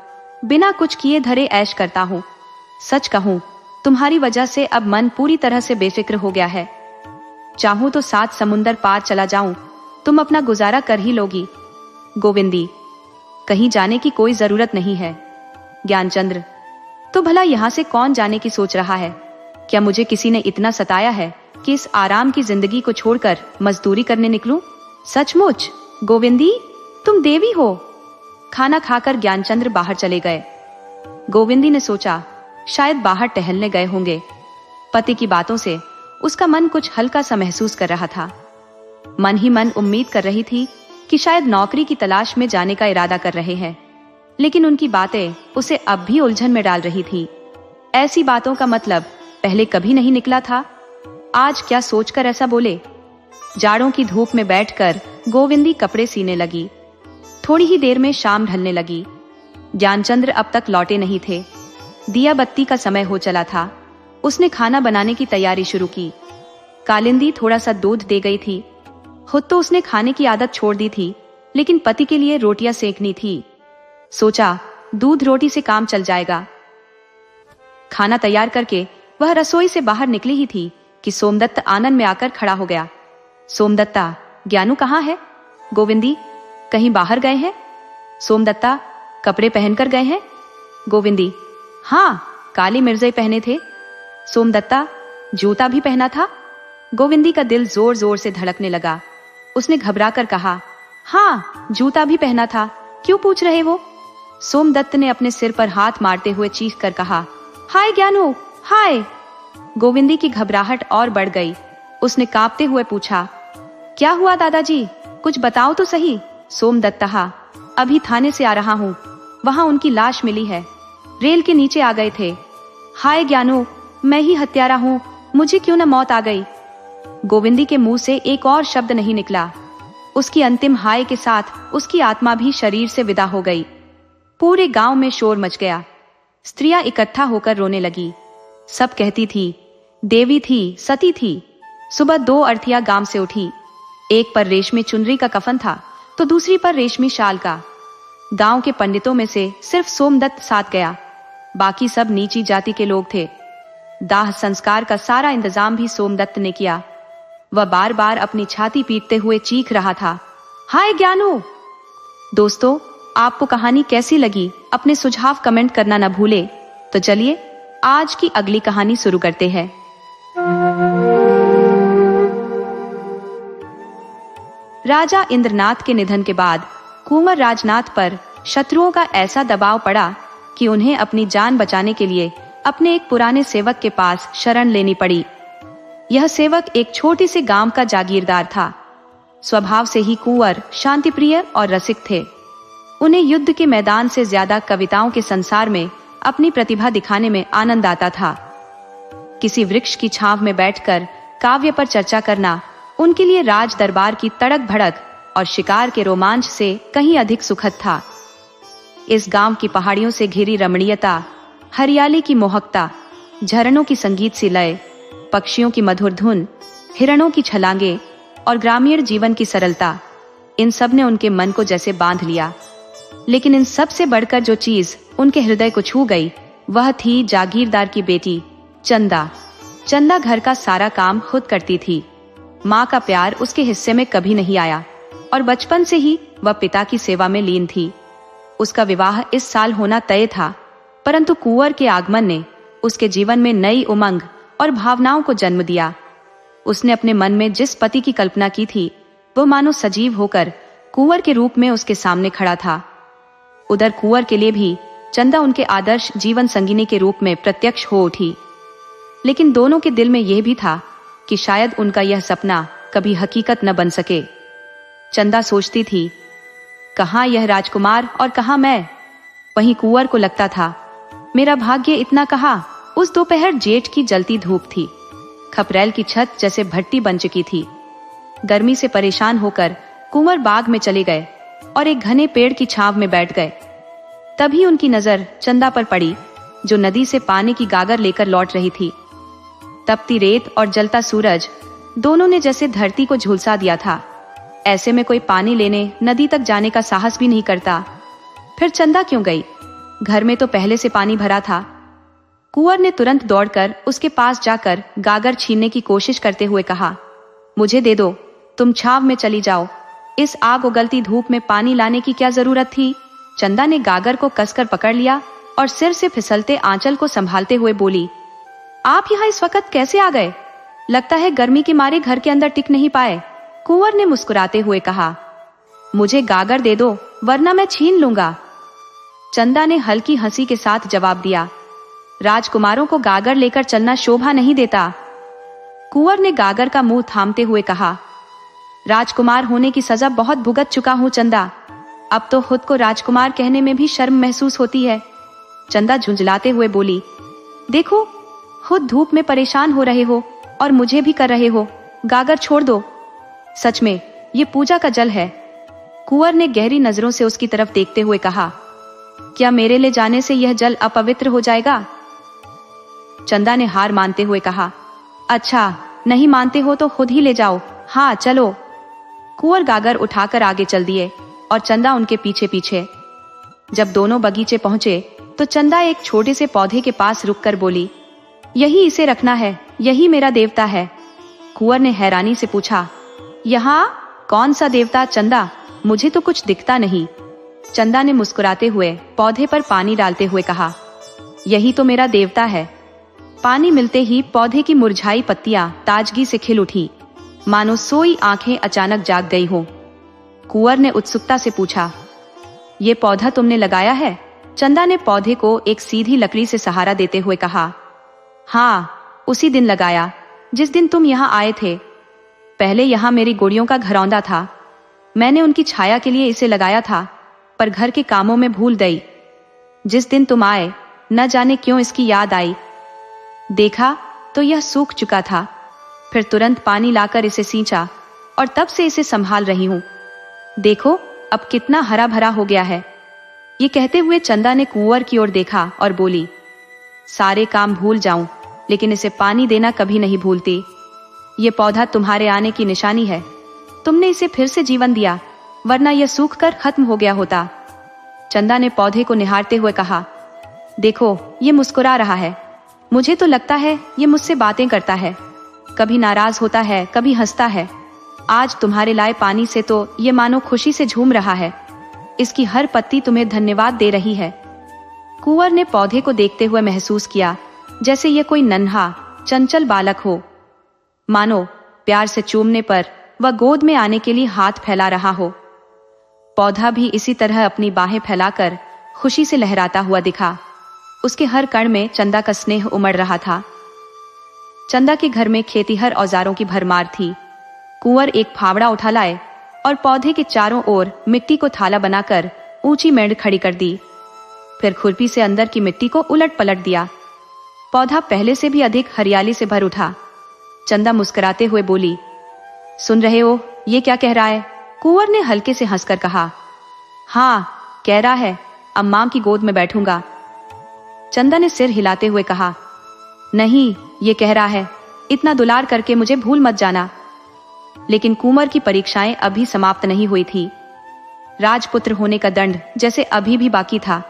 बिना कुछ किए धरे ऐश करता हूं। सच कहूं, तुम्हारी वजह से अब मन पूरी तरह से बेफिक्र हो गया है। चाहूं तो 7 समुंदर पार चला जाऊं, तुम अपना गुजारा कर ही लोगी। गोविंदी, कहीं जाने की कोई जरूरत नहीं है। ज्ञानचंद्र, तो भला यहां से कौन जाने की सोच रहा है। क्या मुझे किसी ने इतना सताया है कि इस आराम की जिंदगी को छोड़कर मजदूरी करने निकलूं। सचमुच गोविंदी, तुम देवी हो। खाना खाकर ज्ञानचंद्र बाहर चले गए। गोविंदी ने सोचा, शायद बाहर टहलने गए होंगे। पति की बातों से उसका मन कुछ हल्का सा महसूस कर रहा था। मन ही मन उम्मीद कर रही थी कि शायद नौकरी की तलाश में जाने का इरादा कर रहे हैं, लेकिन उनकी बातें उसे अब भी उलझन में डाल रही थी। ऐसी बातों का मतलब पहले कभी नहीं निकला था। आज क्या सोचकर ऐसा बोले। जाड़ों की धूप में बैठकर गोविंदी कपड़े सीने लगी। थोड़ी ही देर में शाम ढलने लगी। ज्ञानचंद्र अब तक लौटे नहीं थे। दिया बत्ती का समय हो चला था। उसने खाना बनाने की तैयारी शुरू की। कालिंदी थोड़ा सा दूध दे गई थी। खुद तो उसने खाने की आदत छोड़ दी थी, लेकिन पति के लिए रोटियां सेकनी थी। सोचा, दूध रोटी से काम चल जाएगा। खाना तैयार करके वह रसोई से बाहर निकली ही थी कि सोमदत्त आंगन में आकर खड़ा हो गया। सोमदत्ता, ज्ञानू कहाँ है। गोविंदी, कहीं बाहर गए हैं। सोमदत्ता, कपड़े पहनकर गए हैं। गोविंदी, हाँ, काली मिर्जई पहने थे। सोमदत्ता, जूता भी पहना था। गोविंदी का दिल जोर जोर से धड़कने लगा। उसने घबराकर कहा, हाँ, जूता भी पहना था, क्यों पूछ रहे वो। सोमदत्त ने अपने सिर पर हाथ मारते हुए चीख कर कहा, हाय ज्ञानू, हाय। गोविंदी की घबराहट और बढ़ गई। उसने कांपते हुए पूछा, क्या हुआ दादाजी, कुछ बताओ तो सही। सोमदत्ता, अभी थाने से आ रहा हूँ, वहां उनकी लाश मिली है, रेल के नीचे आ गए थे। हाय ज्ञानू, मैं ही हत्यारा हूँ, मुझे क्यों न मौत आ गई। गोविंदी के मुंह से एक और शब्द नहीं निकला। उसकी अंतिम हाय के साथ उसकी आत्मा भी शरीर से विदा हो गई। पूरे गांव में शोर मच गया। स्त्रियां इकट्ठा होकर रोने लगी। सब कहती थी देवी थी, सती थी। सुबह 2 अर्थियां गांव से उठी। एक पर रेशमी चुनरी का कफन था तो दूसरी पर रेशमी शाल का। गांव के पंडितों में से सिर्फ सोमदत्त साथ गया, बाकी सब नीची जाति के लोग थे। दाह संस्कार का सारा इंतजाम भी सोमदत्त ने किया। वह बार बार अपनी छाती पीटते हुए चीख रहा था, हाय ज्ञानू। दोस्तों, आपको कहानी कैसी लगी अपने सुझाव कमेंट करना न भूले। तो चलिए आज की अगली कहानी शुरू करते हैं। राजा इंद्रनाथ के निधन के बाद कुंवर राजनाथ पर शत्रुओं का ऐसा दबाव पड़ा कि उन्हें अपनी जान बचाने के लिए अपने एक पुराने सेवक के पास शरण लेनी पड़ी। यह सेवक एक छोटे से गांव का जागीरदार था। स्वभाव से ही कुंवर शांतिप्रिय और रसिक थे। उन्हें युद्ध के मैदान से ज्यादा कविताओं के संसार में अपनी प्रतिभा दिखाने में आनंद आता था। किसी वृक्ष की छांव में बैठकर काव्य पर चर्चा करना उनके लिए राज दरबार की तड़क भड़क और शिकार के रोमांच से कहीं अधिक सुखद था। इस गांव की पहाड़ियों से घिरी रमणीयता, हरियाली की मोहकता, झरनों की संगीत सी लय, पक्षियों की मधुर धुन, हिरणों की छलांगे और ग्रामीण जीवन की सरलता, इन सब ने उनके मन को जैसे बांध लिया। लेकिन इन सब से बढ़कर जो चीज उनके हृदय को छू गई वह थी जागीरदार की बेटी चंदा। चंदा घर का सारा काम खुद करती थी। माँ का प्यार उसके हिस्से में कभी नहीं आया और बचपन से ही वह पिता की सेवा में लीन थी। उसका विवाह इस साल होना तय था, परंतु कुंवर के आगमन ने उसके जीवन में नई उमंग और भावनाओं को जन्म दिया। उसने अपने मन में जिस पति की कल्पना की थी वो मानो सजीव होकर कुंवर के रूप में उसके सामने खड़ा था। उधर कुंवर के लिए भी चंदा उनके आदर्श जीवन संगिनी के रूप में प्रत्यक्ष हो उठी। लेकिन दोनों के दिल में यह भी था कि शायद उनका यह सपना कभी हकीकत न बन सके। चंदा सोचती थी, कहाँ यह राजकुमार और कहाँ मैं। वहीं कुंवर को लगता था, मेरा भाग्य इतना कहाँ। उस दोपहर जेठ की जलती धूप थी। खपरेल की छत जैसे भट्टी बन चुकी थी। गर्मी से परेशान होकर कुंवर बाग में चले गए और एक घने पेड़ की छांव में बैठ गए। तभी उनकी नजर चंदा पर पड़ी, जो नदी से पानी की गागर लेकर लौट रही थी। तपती रेत और जलता सूरज दोनों ने जैसे धरती को झुलसा दिया था। ऐसे में कोई पानी लेने नदी तक जाने का साहस भी नहीं करता। फिर चंदा क्यों गई? घर में तो पहले से पानी भरा था। कुंवर ने तुरंत दौड़कर उसके पास जाकर गागर छीनने की कोशिश करते हुए कहा, मुझे दे दो, तुम छाव में चली जाओ। इस आग उगलती धूप में पानी लाने की क्या जरूरत थी? चंदा ने गागर को कसकर पकड़ लिया और सिर से फिसलते आंचल को संभालते हुए बोली, आप यहाँ इस वक्त कैसे आ गए? लगता है गर्मी के मारे घर के अंदर टिक नहीं पाए। कुंवर ने मुस्कुराते हुए कहा, मुझे गागर दे दो वरना मैं छीन लूंगा। चंदा ने हल्की हंसी के साथ जवाब दिया, राजकुमारों को गागर लेकर चलना शोभा नहीं देता। कुंवर ने गागर का मुंह थामते हुए कहा, राजकुमार होने की सजा बहुत भुगत चुका हूं चंदा। अब तो खुद को राजकुमार कहने में भी शर्म महसूस होती है। चंदा झुंझलाते हुए बोली, देखो, खुद धूप में परेशान हो रहे हो और मुझे भी कर रहे हो। गागर छोड़ दो। सच में ये पूजा का जल है। कुंवर ने गहरी नजरों से उसकी तरफ देखते हुए कहा, क्या मेरे ले जाने से यह जल अपवित्र हो जाएगा? चंदा ने हार मानते हुए कहा, अच्छा, नहीं मानते हो तो खुद ही ले जाओ। हाँ चलो। कुंवर गागर उठाकर आगे चल दिए और चंदा उनके पीछे पीछे। जब दोनों बगीचे पहुंचे तो चंदा एक छोटे से पौधे के पास रुककर बोली, यही इसे रखना है, यही मेरा देवता है। कुंवर ने हैरानी से पूछा, यहाँ कौन सा देवता चंदा? मुझे तो कुछ दिखता नहीं। चंदा ने मुस्कुराते हुए पौधे पर पानी डालते हुए कहा, यही तो मेरा देवता है। पानी मिलते ही पौधे की मुरझाई पत्तियां ताजगी से खिल उठी, मानो सोई आंखें अचानक जाग गई हो। कुंवर ने उत्सुकता से पूछा, ये पौधा तुमने लगाया है? चंदा ने पौधे को एक सीधी लकड़ी से सहारा देते हुए कहा, हाँ, उसी दिन लगाया जिस दिन तुम यहाँ आए थे। पहले यहाँ मेरी गुड़ियों का घरौंदा था। मैंने उनकी छाया के लिए इसे लगाया था, पर घर के कामों में भूल गई। जिस दिन तुम आए, न जाने क्यों इसकी याद आई। देखा तो यह सूख चुका था। फिर तुरंत पानी लाकर इसे सींचा और तब से इसे संभाल रही हूँ। देखो अब कितना हरा भरा हो गया है। ये कहते हुए चंदा ने कुंवर की ओर देखा और बोली, सारे काम भूल जाऊं लेकिन इसे पानी देना कभी नहीं भूलती। ये पौधा तुम्हारे आने की निशानी है। तुमने इसे फिर से जीवन दिया, वरना यह सूखकर खत्म हो गया होता। चंदा ने पौधे को निहारते हुए कहा, देखो ये मुस्कुरा रहा है। मुझे तो लगता है ये मुझसे बातें करता है। कभी नाराज होता है, कभी हंसता है। आज तुम्हारे लाए पानी से तो ये मानो खुशी से झूम रहा है। इसकी हर पत्ती तुम्हें धन्यवाद दे रही है। कुंवर ने पौधे को देखते हुए महसूस किया जैसे ये कोई नन्हा चंचल बालक हो, मानो प्यार से चूमने पर वह गोद में आने के लिए हाथ फैला रहा हो। पौधा भी इसी तरह अपनी बाहें फैलाकर खुशी से लहराता हुआ दिखा। उसके हर कण में चंदा का स्नेह उमड़ रहा था। चंदा के घर में खेतीहर औजारों की भरमार थी। कुंवर एक फावड़ा उठा लाए और पौधे के चारों ओर मिट्टी को थाला बनाकर ऊंची मेड़ खड़ी कर दी। फिर खुरपी से अंदर की मिट्टी को उलट पलट दिया। पौधा पहले से भी अधिक हरियाली से भर उठा। चंदा मुस्कुराते हुए बोली, सुन रहे हो ये क्या कह रहा है? कुंवर ने हल्के से हंसकर कहा, हाँ कह रहा है अम्मा की गोद में बैठूंगा। चंदा ने सिर हिलाते हुए कहा, नहीं ये कह रहा है इतना दुलार करके मुझे भूल मत जाना। लेकिन कुंवर की परीक्षाएं अभी समाप्त नहीं हुई थी। राजपुत्र होने का दंड जैसे अभी भी बाकी था।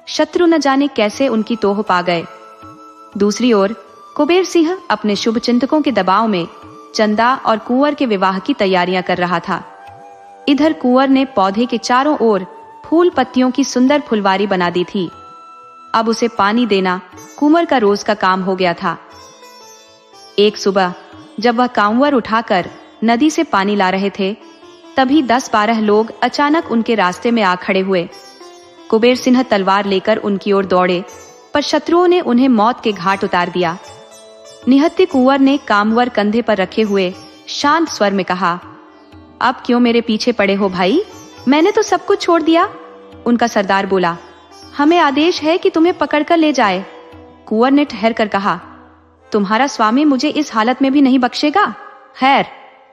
शत्रु न जाने कैसे उनकी तोह पा गए। दूसरी ओर कुबेर सिंह अपने शुभ चिंतकों के दबाव में चंदा और कुंवर के विवाह की तैयारियां कर रहा था। इधर कुंवर ने पौधे के चारों ओर फूल पत्तियों की सुंदर फुलवारी बना दी थी। अब उसे पानी देना कुंवर का रोज का काम हो गया था। एक सुबह जब वह कांवर उठाकर नदी से पानी ला रहे थे, तभी 10-12 लोग अचानक उनके रास्ते में आ खड़े हुए। कुबेर सिंह तलवार लेकर उनकी ओर दौड़े, पर शत्रुओं ने उन्हें मौत के घाट उतार दिया। निहत्थे कुंवर ने कामवर कंधे पर रखे हुए शांत स्वर में कहा, अब क्यों मेरे पीछे पड़े हो भाई? मैंने तो सब कुछ छोड़ दिया। उनका सरदार बोला, हमें आदेश है कि तुम्हें पकड़कर ले जाए। कुंवर ने ठहर कर कहा, तुम्हारा स्वामी मुझे इस हालत में भी नहीं बख्शेगा। खैर,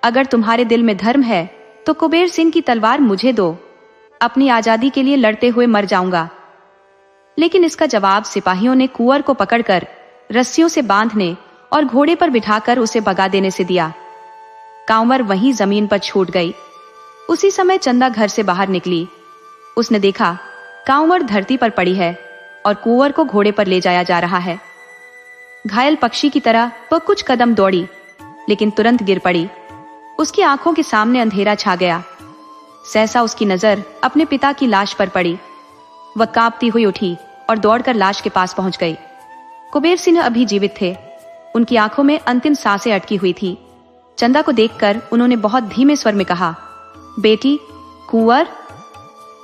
अगर तुम्हारे दिल में धर्म है तो कुबेर सिंह की तलवार मुझे दो। अपनी आजादी के लिए लड़ते हुए मर जाऊंगा। लेकिन इसका जवाब सिपाहियों ने कुंवर को पकड़कर रस्सियों से बांधने और घोड़े पर बिठाकर उसे भगा देने से दिया। कांवर वहीं जमीन पर छूट गई। उसी समय चंदा घर से बाहर निकली। उसने देखा कांवर धरती पर पड़ी है और कुंवर को घोड़े पर ले जाया जा रहा है। घायल पक्षी की तरह वह कुछ कदम दौड़ी, लेकिन तुरंत गिर पड़ी। उसकी आंखों के सामने अंधेरा छा गया। सहसा उसकी नजर अपने पिता की लाश पर पड़ी। वह कांपती हुई उठी और दौड़कर लाश के पास पहुंच गई। कुबेर सिंह अभी जीवित थे। उनकी आंखों में अंतिम सांसें अटकी हुई थी। चंदा को देखकर उन्होंने बहुत धीमे स्वर में कहा, बेटी कुंवर।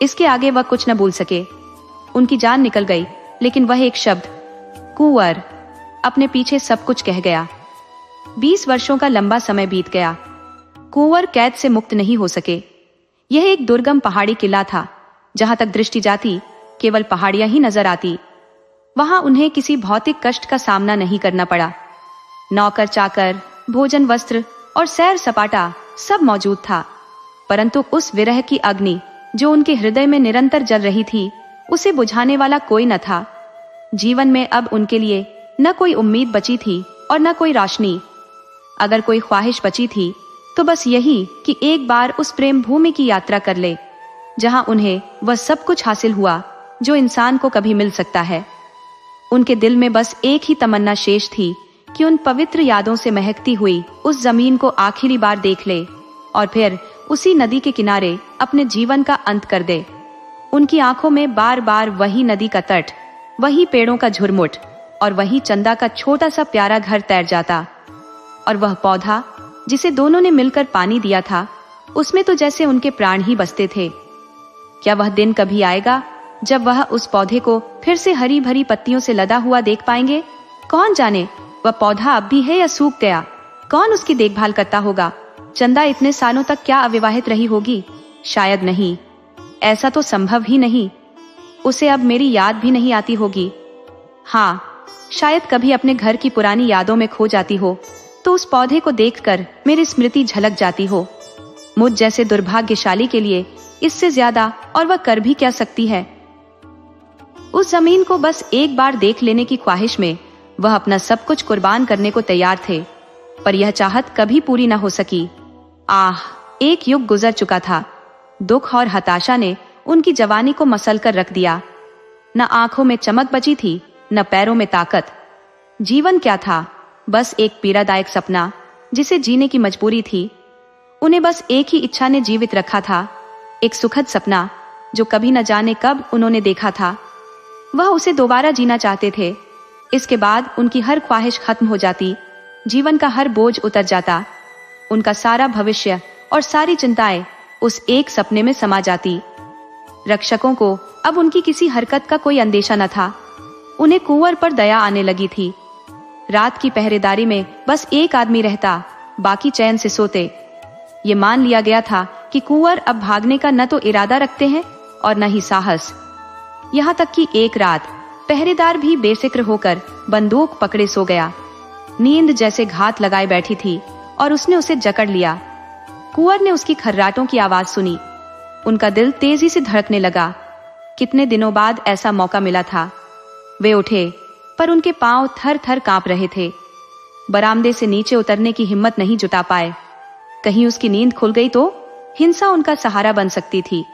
इसके आगे वह कुछ न बोल सके। उनकी जान निकल गई, लेकिन वह एक शब्द कुंवर अपने पीछे सब कुछ कह गया। 20 वर्षों का लंबा समय बीत गया। कुंवर कैद से मुक्त नहीं हो सके। यह एक दुर्गम पहाड़ी किला था। जहां तक दृष्टि जाती केवल पहाड़ियां ही नजर आती। वहां उन्हें किसी भौतिक कष्ट का सामना नहीं करना पड़ा। नौकर चाकर, भोजन, वस्त्र और सैर सपाटा सब मौजूद था। परंतु उस विरह की अग्नि जो उनके हृदय में निरंतर जल रही थी, उसे बुझाने वाला कोई न था। जीवन में अब उनके लिए न कोई उम्मीद बची थी और न कोई रोशनी। अगर कोई ख्वाहिश बची थी तो बस यही कि एक बार उस प्रेम भूमि की यात्रा कर ले, जहां उन्हें वह सब कुछ हासिल हुआ जो इंसान को कभी मिल सकता है। उनके दिल में बस एक ही तमन्ना शेष थी कि उन पवित्र यादों से महकती हुई उस जमीन को आखिरी बार देख ले और फिर उसी नदी के किनारे अपने जीवन का अंत कर दे। उनकी आंखों में बार बार वही नदी का तट, वही पेड़ों का झुरमुट और वही चंदा का छोटा सा प्यारा घर तैर जाता। और वह पौधा जिसे दोनों ने मिलकर पानी दिया था, उसमें तो जैसे उनके प्राण ही बसते थे। क्या वह दिन कभी आएगा जब वह उस पौधे को फिर से हरी भरी पत्तियों से लदा हुआ देख पाएंगे? कौन जाने वह पौधा अब भी है या सूख गया? कौन उसकी देखभाल करता होगा? चंदा इतने सालों तक क्या अविवाहित रही होगी? शायद नहीं, ऐसा तो संभव ही नहीं। उसे अब मेरी याद भी नहीं आती होगी। हाँ, शायद कभी अपने घर की पुरानी यादों में खो जाती हो तो उस पौधे को देखकर मेरी स्मृति झलक जाती हो। मुझ जैसे दुर्भाग्यशाली के लिए इससे ज्यादा और वह कर भी क्या सकती है। उस जमीन को बस एक बार देख लेने की ख्वाहिश में वह अपना सब कुछ कुर्बान करने को तैयार थे, पर यह चाहत कभी पूरी न हो सकी। आह, एक युग गुजर चुका था। दुख और हताशा ने उनकी जवानी को मसल कर रख दिया। न आंखों में चमक बची थी, न पैरों में ताकत। जीवन क्या था? बस एक पीड़ादायक सपना जिसे जीने की मजबूरी थी। उन्हें बस एक ही इच्छा ने जीवित रखा था, एक सुखद सपना जो कभी न जाने कब उन्होंने देखा था। वह उसे दोबारा जीना चाहते थे। इसके बाद उनकी हर ख्वाहिश खत्म हो जाती, जीवन का हर बोझ उतर जाता। उनका सारा भविष्य और सारी चिंताएं उस एक सपने में समा जाती। रक्षकों को अब उनकी किसी हरकत का कोई अंदेशा न था। उन्हें कुंवर पर दया आने लगी थी। रात की पहरेदारी में बस एक आदमी रहता, बाकी चैन से सोते। ये मान लिया गया था कि कुंवर अब भागने का न तो इरादा रखते हैं और न ही साहस। यहाँ तक कि एक रात पहरेदार भी बेफिक्र होकर बंदूक पकड़े सो गया। नींद जैसे घात लगाए बैठी थी और उसने उसे जकड़ लिया। कुंवर ने उसकी खर्राटों की आवाज सुनी। उनका दिल तेजी से धड़कने लगा। कितने दिनों बाद ऐसा मौका मिला था। वे उठे, पर उनके पांव थर थर कांप रहे थे। बरामदे से नीचे उतरने की हिम्मत नहीं जुटा पाए। कहीं उसकी नींद खुल गई तो हिंसा उनका सहारा बन सकती थी।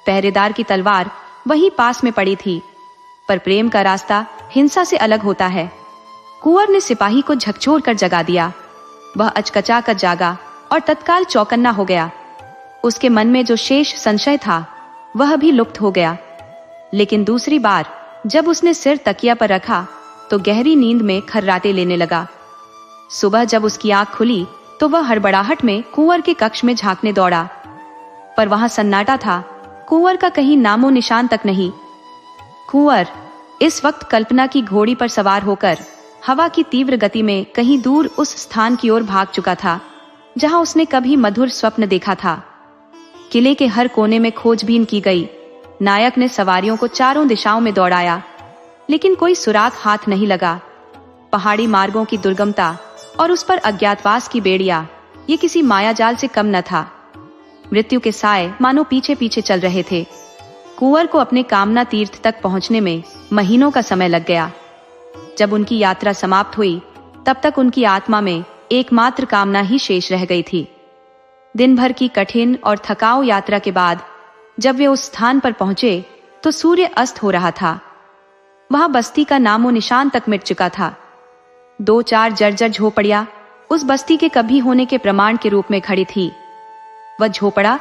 पहरेदार की तलवार वहीं पास में पड़ी थी, पर प्रेम का रास्ता हिंसा से अलग होता है। कुंवर ने सिपाही को झकझोर कर जगा दिया। वह अचकचा कर जागा और तत्काल चौकन्ना हो गया। उसके मन में जो शेष संशय था वह भी लुप्त हो गया। लेकिन दूसरी बार जब उसने सिर तकिया पर रखा तो गहरी नींद में खर्राटे लेने लगा। सुबह जब उसकी आंख खुली तो वह हड़बड़ाहट में कुंवर के कक्ष में झांकने दौड़ा, पर वहां सन्नाटा था। कुंवर का कहीं नामो निशान तक नहीं। कुंवर इस वक्त कल्पना की घोड़ी पर सवार होकर हवा की तीव्र गति में कहीं दूर उस स्थान की ओर भाग चुका था जहां उसने कभी मधुर स्वप्न देखा था। किले के हर कोने में खोजबीन की गई। नायक ने सवारियों को चारों दिशाओं में दौड़ाया, लेकिन कोई सुराग हाथ नहीं लगा। पहाड़ी मार्गों की दुर्गमता और उस पर अज्ञातवास की बेड़िया, ये किसी मायाजाल से कम न था। मृत्यु के साए मानो पीछे पीछे चल रहे थे। कुंवर को अपने कामना तीर्थ तक पहुंचने में महीनों का समय लग गया। जब उनकी यात्रा समाप्त हुई तब तक उनकी आत्मा में एकमात्र कामना ही शेष रह गई थी। दिन भर की कठिन और थकाऊ यात्रा के बाद जब वे उस स्थान पर पहुंचे तो सूर्य अस्त हो रहा था। वहां बस्ती का नामो निशान तक मिट चुका था। 2-4 जर्जर झोपड़ियां उस बस्ती के कभी होने के प्रमाण के रूप में खड़ी थी। वह झोपड़ा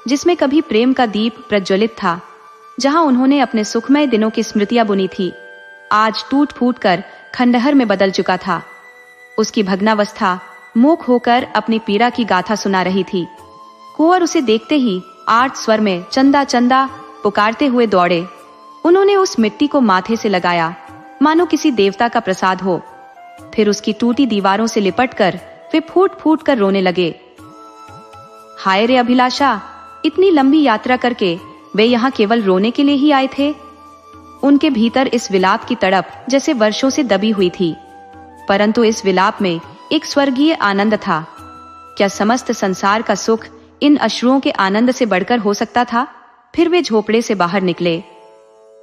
जिसमें कभी प्रेम का दीप प्रज्वलित था, जहां उन्होंने अपने सुखमय दिनों की स्मृतियां बुनी थी, आज टूट फूट कर खंडहर में बदल चुका था। उसकी भग्नावस्था मूक होकर अपनी पीड़ा की गाथा सुना रही थी। कुंवर उसे देखते ही आर्त स्वर में चंदा चंदा पुकारते हुए दौड़े। उन्होंने उस मिट्टी को माथे से लगाया मानो किसी देवता का प्रसाद हो। फिर उसकी टूटी दीवारों से लिपटकर वे फूट फूट कर रोने लगे। हाय रे अभिलाषा, इतनी लंबी यात्रा करके वे यहाँ केवल रोने के लिए ही आए थे? उनके भीतर इस विलाप की तड़प जैसे वर्षों से दबी हुई थी, परंतु इस विलाप में एक स्वर्गीय आनंद था। क्या समस्त संसार का सुख इन अश्रुओं के आनंद से बढ़कर हो सकता था? फिर वे झोपड़े से बाहर निकले।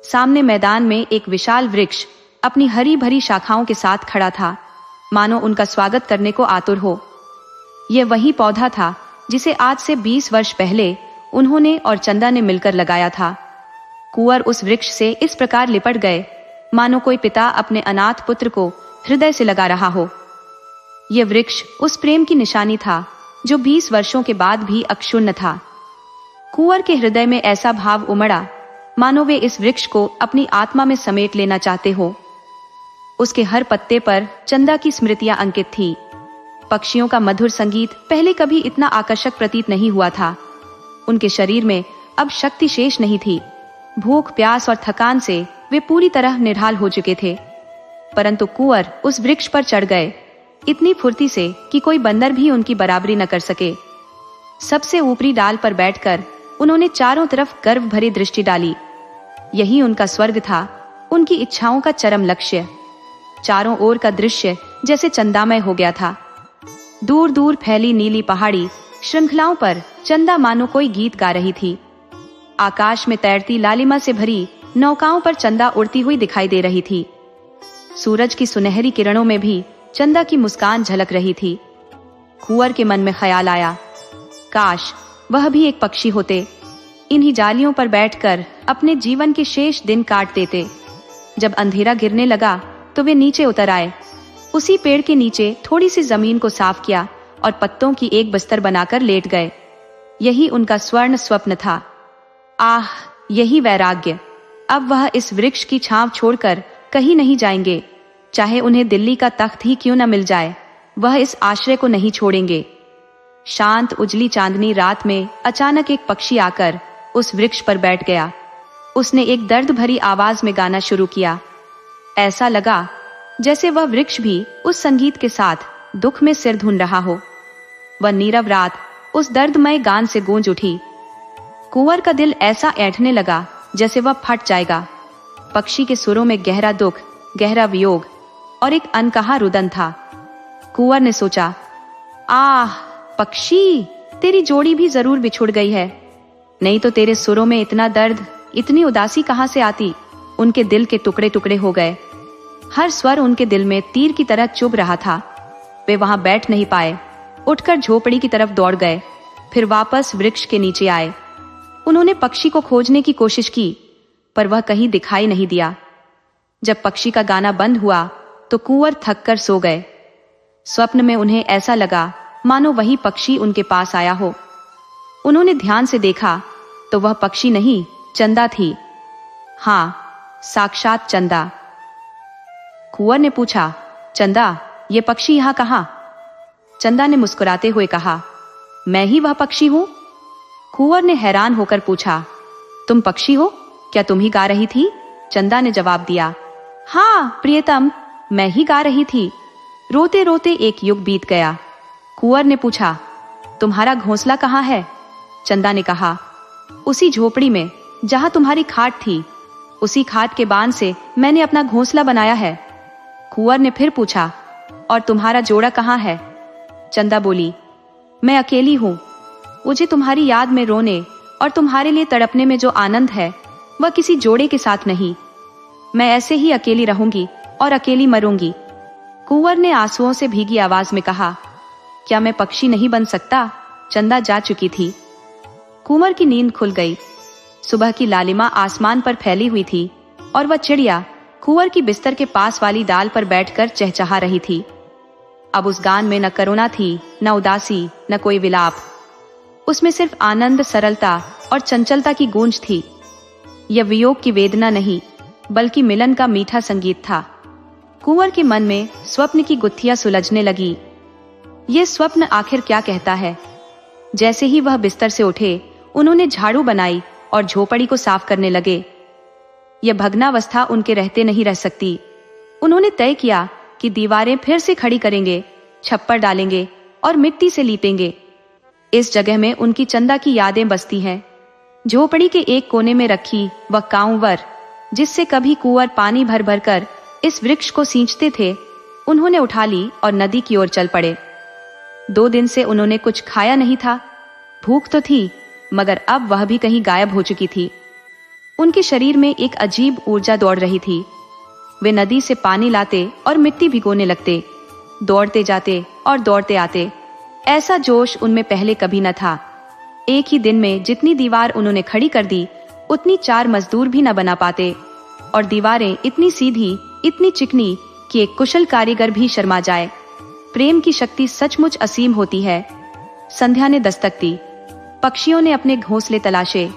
सामने मैदान में एक विशाल वृक्ष अपनी हरी भरी शाखाओं के साथ खड़ा था, मानो उनका स्वागत करने को आतुर हो। यह वही पौधा था जिसे आज से 20 वर्ष पहले उन्होंने और चंदा ने मिलकर लगाया था। कुंवर उस वृक्ष से इस प्रकार लिपट गए मानो कोई पिता अपने अनाथ पुत्र को हृदय से लगा रहा हो। यह वृक्ष उस प्रेम की निशानी था जो 20 वर्षों के बाद भी अक्षुण्ण था। कुंवर के हृदय में ऐसा भाव उमड़ा मानो वे इस वृक्ष को अपनी आत्मा में समेट लेना चाहते हो। उसके हर पत्ते पर चंदा की स्मृतियां अंकित थी। पक्षियों का मधुर संगीत पहले कभी इतना आकर्षक प्रतीत नहीं हुआ था। उनके शरीर में अब शक्ति शेष नहीं थी। भूख, प्यास और थकान से वे पूरी तरह निढाल हो चुके थे, परंतु कुंवर उस वृक्ष पर चढ़ गए इतनी फुर्ती से कि कोई बंदर भी उनकी बराबरी न कर सके। सबसे ऊपरी डाल पर बैठकर उन्होंने चारों तरफ गर्व भरी दृष्टि डाली। यही उनका स्वर्ग था, उनकी इच्छाओं का चरम लक्ष्य। चारों ओर का दृश्य जैसे चंदामय हो गया था। दूर दूर फैली नीली पहाड़ी श्रृंखलाओं पर चंदा मानो कोई गीत गा रही थी। आकाश में तैरती लालिमा से भरी नौकाओं पर चंदा उड़ती हुई दिखाई दे रही थी। सूरज की सुनहरी किरणों में भी चंदा की मुस्कान झलक रही थी। कुंवर के मन में ख्याल आया, काश वह भी एक पक्षी होते, इन्हीं जालियों पर बैठकर अपने जीवन के शेष दिन काट देते। जब अंधेरा गिरने लगा तो वे नीचे उतर आए। उसी पेड़ के नीचे थोड़ी सी जमीन को साफ किया और पत्तों की एक बिस्तर बनाकर लेट गए। यही उनका स्वर्ण स्वप्न था। आह, यही वैराग्य। अब वह इस वृक्ष की छांव छोड़कर कहीं नहीं जाएंगे, चाहे उन्हें दिल्ली का तख्त ही क्यों न मिल जाए, वह इस आश्रय को नहीं छोड़ेंगे। शांत उजली चांदनी रात में अचानक एक पक्षी आकर उस वृक्ष पर बैठ गया। उसने एक दर्द भरी आवाज में गाना शुरू किया। ऐसा लगा जैसे वह वृक्ष भी उस संगीत के साथ दुख में सिर धुन रहा हो। वह नीरव रात उस दर्दमय गान से गूंज उठी। कुंवर का दिल ऐसा ऐंठने लगा जैसे वह फट जाएगा। पक्षी के सुरों में गहरा दुख, गहरा वियोग और एक अनकहा रुदन था। कुंवर ने सोचा, आह पक्षी, तेरी जोड़ी भी जरूर बिछुड़ गई है, नहीं तो तेरे सुरों में इतना दर्द, इतनी उदासी कहां से आती। उनके दिल के टुकड़े टुकड़े हो गए। हर स्वर उनके दिल में तीर की तरह चुभ रहा था। वे वहां बैठ नहीं पाए, उठकर झोपड़ी की तरफ दौड़ गए, फिर वापस वृक्ष के नीचे आए। उन्होंने पक्षी को खोजने की कोशिश की, पर वह कहीं दिखाई नहीं दिया। जब पक्षी का गाना बंद हुआ तो कुंवर थककर सो गए। स्वप्न में उन्हें ऐसा लगा मानो वही पक्षी उनके पास आया हो। उन्होंने ध्यान से देखा तो वह पक्षी नहीं, चंदा थी। हाँ, साक्षात चंदा। कुंवर ने पूछा, चंदा, ये पक्षी यहां कहां? चंदा ने मुस्कुराते हुए कहा, मैं ही वह पक्षी हूं। कुंवर ने हैरान होकर पूछा, तुम पक्षी हो? क्या तुम ही गा रही थी? चंदा ने जवाब दिया, हाँ प्रियतम, मैं ही गा रही थी। रोते रोते एक युग बीत गया। कुंवर ने पूछा, तुम्हारा घोंसला कहाँ है? चंदा ने कहा, उसी झोपड़ी में जहां तुम्हारी खाट थी, उसी खाट के बांध से मैंने अपना घोंसला बनाया है। कुंवर ने फिर पूछा, और तुम्हारा जोड़ा कहाँ है? चंदा बोली, मैं अकेली हूं। मुझे तुम्हारी याद में रोने और तुम्हारे लिए तड़पने में जो आनंद है, वह किसी जोड़े के साथ नहीं। मैं ऐसे ही अकेली रहूंगी और अकेली मरूंगी। कुंवर ने आंसुओं से भीगी आवाज में कहा, क्या मैं पक्षी नहीं बन सकता? चंदा जा चुकी थी। कुंवर की नींद खुल गई। सुबह की लालिमा आसमान पर फैली हुई थी और वह चिड़िया कुंवर की बिस्तर के पास वाली डाल पर बैठकर चहचहा रही थी। अब उस गान में न करुणा थी, न उदासी, न कोई विलाप। उसमें सिर्फ आनंद, सरलता और चंचलता की गूंज थी। यह वियोग की वेदना नहीं, बल्कि मिलन का मीठा संगीत था। कुंवर के मन में स्वप्न की गुत्थियां सुलझने लगी। ये स्वप्न आखिर क्या कहता है? जैसे ही वह बिस्तर से उठे, उन्होंने झाड़ू बनाई और झोपड़ी को साफ करने लगे। यह भग्नावस्था उनके रहते नहीं रह सकती। उन्होंने तय किया कि दीवारें फिर से खड़ी करेंगे, छप्पर डालेंगे और मिट्टी से लीपेंगे। इस जगह में उनकी चंदा की यादें बसती हैं। झोपड़ी के एक कोने में रखी वह कांवर, जिससे कभी कुंवर पानी भर भर कर इस वृक्ष को सींचते थे, उन्होंने उठा ली और नदी की ओर चल पड़े। 2 दिन से उन्होंने कुछ खाया नहीं था। भूख तो थी, मगर अब वह भी कहीं गायब हो चुकी थी। उनके शरीर में एक अजीब ऊर्जा दौड़ रही थी। वे नदी से पानी लाते और मिट्टी भिगोने लगते, दौड़ते जाते और दौड़ते आते। ऐसा जोश उनमें पहले कभी न था। एक ही दिन में जितनी दीवार उन्होंने खड़ी कर दी, उतनी 4 मजदूर भी न बना पाते। और दीवारें इतनी सीधी, इतनी चिकनी कि एक कुशल कारीगर भी शर्मा जाए। प्रेम की शक्ति सचमुच असीम होती है। संध्या ने दस्तक दी। पक्षियों ने अपने घोंसले तलाशे,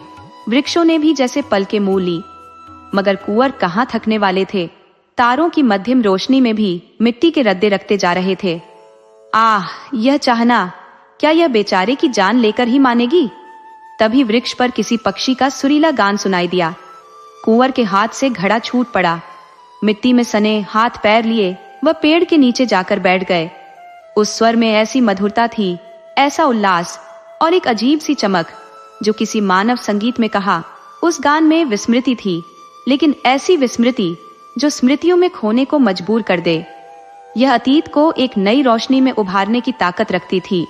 वृक्षों ने भी जैसे पलकें मोल ली, मगर कुंवर कहाँ थकने वाले थे। तारों की मध्यम रोशनी में भी मिट्टी के रद्दे रखते जा रहे थे। आह, यह चाहना, क्या यह बेचारे की जान लेकर ही मानेगी? तभी वृक्ष पर किसी पक्षी का सुरीला गान सुनाई दिया। कुंवर के हाथ से घड़ा छूट पड़ा। मिट्टी में सने हाथ पैर लिए वह पेड़ के नीचे जाकर बैठ गए। उस स्वर में ऐसी मधुरता थी, ऐसा उल्लास और एक अजीब सी चमक, जो किसी मानव संगीत में कहा। उस गान में विस्मृति थी, लेकिन ऐसी विस्मृति जो स्मृतियों में खोने को मजबूर कर दे। यह अतीत को एक नई रोशनी में उभारने की ताकत रखती थी।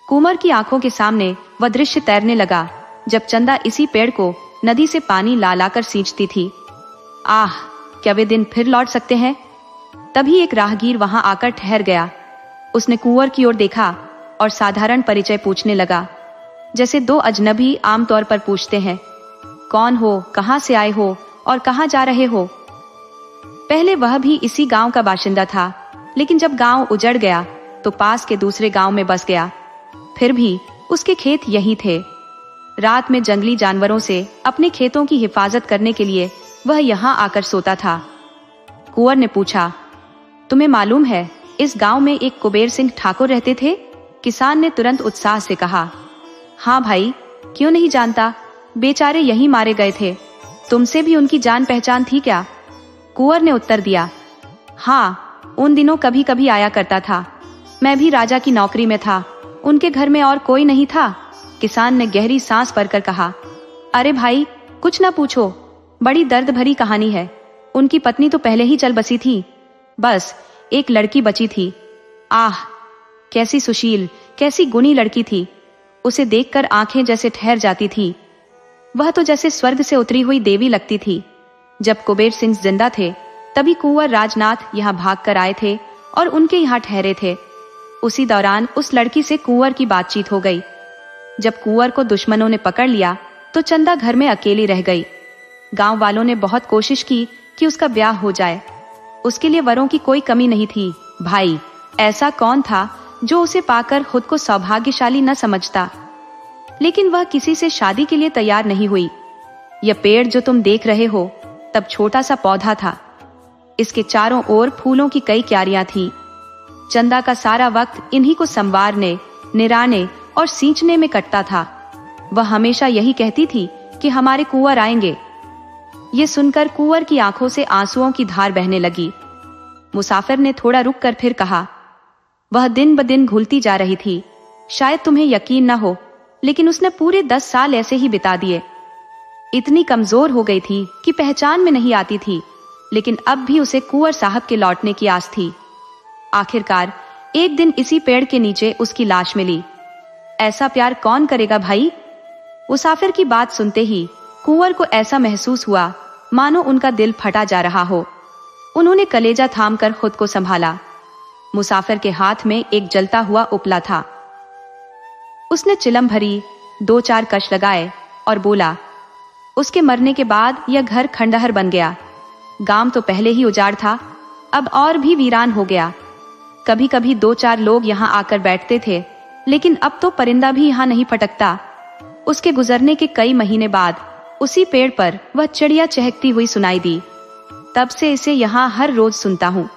कुंवर की आंखों के सामने वह दृश्य तैरने लगा जब चंदा इसी पेड़ को नदी से पानी ला लाकर सींचती थी। आह, क्या वे दिन फिर लौट सकते हैं? तभी एक राहगीर वहां आकर ठहर गया। उसने कुंवर की ओर देखा और साधारण परिचय पूछने लगा, जैसे दो अजनबी आमतौर पर पूछते हैं, कौन हो, कहां से आए हो और कहां जा रहे हो। पहले वह भी इसी गांव का बाशिंदा था, लेकिन जब गांव उजड़ गया तो पास के दूसरे गांव में बस गया। फिर भी उसके खेत यही थे। रात में जंगली जानवरों से अपने खेतों की हिफाजत करने के लिए वह यहाँ आकर सोता था। कुंवर ने पूछा, तुम्हें मालूम है इस गांव में एक कुबेर सिंह ठाकुर रहते थे? किसान ने तुरंत उत्साह से कहा, हाँ भाई, क्यों नहीं जानता, बेचारे यही मारे गए थे। तुमसे भी उनकी जान पहचान थी क्या? कुंवर ने उत्तर दिया, हाँ, उन दिनों कभी कभी आया करता था। मैं भी राजा की नौकरी में था, उनके घर में और कोई नहीं था। किसान ने गहरी सांस भरकर कहा, अरे भाई, कुछ ना पूछो, बड़ी दर्द भरी कहानी है। उनकी पत्नी तो पहले ही चल बसी थी, बस एक लड़की बची थी। आह, कैसी सुशील, कैसी गुणी लड़की थी। उसे देखकर आंखें जैसे ठहर जाती थी। वह तो जैसे स्वर्ग से उतरी हुई देवी लगती थी। जब कुबेर सिंह जिंदा थे तभी कुंवर राजनाथ यहाँ भागकर आए थे और उनके यहाँ ठहरे थे। उसी दौरान उस लड़की से कुंवर की बातचीत हो गई। जब कुंवर को दुश्मनों ने पकड़ लिया तो चंदा घर में अकेली रह गई। गांव वालों ने बहुत कोशिश की कि उसका ब्याह हो जाए। उसके लिए वरों की कोई कमी नहीं थी। भाई, ऐसा कौन था जो उसे पाकर खुद को सौभाग्यशाली न समझता? लेकिन वह किसी से शादी के लिए तैयार नहीं हुई। यह पेड़ जो तुम देख रहे हो तब छोटा सा पौधा था। इसके चारों ओर फूलों की कई क्यारियां थी। चंदा का सारा वक्त इन्हीं को संवारने, निराने और सींचने में कटता था। वह हमेशा यही कहती थी कि हमारे कुंवर आएंगे। ये सुनकर कुंवर की आंखों से आंसुओं की धार बहने लगी। मुसाफिर ने थोड़ा रुककर फिर कहा, वह दिन ब दिन घुलती जा रही थी। शायद तुम्हें यकीन न हो, लेकिन उसने पूरे 10 साल ऐसे ही बिता दिए। इतनी कमजोर हो गई थी कि पहचान में नहीं आती थी, लेकिन अब भी उसे कुंवर साहब के लौटने की आस थी। आखिरकार एक दिन इसी पेड़ के नीचे उसकी लाश मिली। ऐसा प्यार कौन करेगा भाई? मुसाफिर की बात सुनते ही कुंवर को ऐसा महसूस हुआ मानो उनका दिल फटा जा रहा हो। उन्होंने कलेजा थामकर खुद को संभाला। मुसाफिर के हाथ में एक जलता हुआ उपला था। उसने चिलम भरी, 2-4 कश लगाए और बोला, उसके मरने के बाद यह घर खंडहर बन गया। गांव तो पहले ही उजाड़ था, अब और भी वीरान हो गया। कभी कभी 2-4 लोग यहाँ आकर बैठते थे, लेकिन अब तो परिंदा भी यहाँ नहीं फटकता। उसके गुजरने के कई महीने बाद उसी पेड़ पर वह चिड़िया चहकती हुई सुनाई दी। तब से इसे यहाँ हर रोज सुनता हूँ।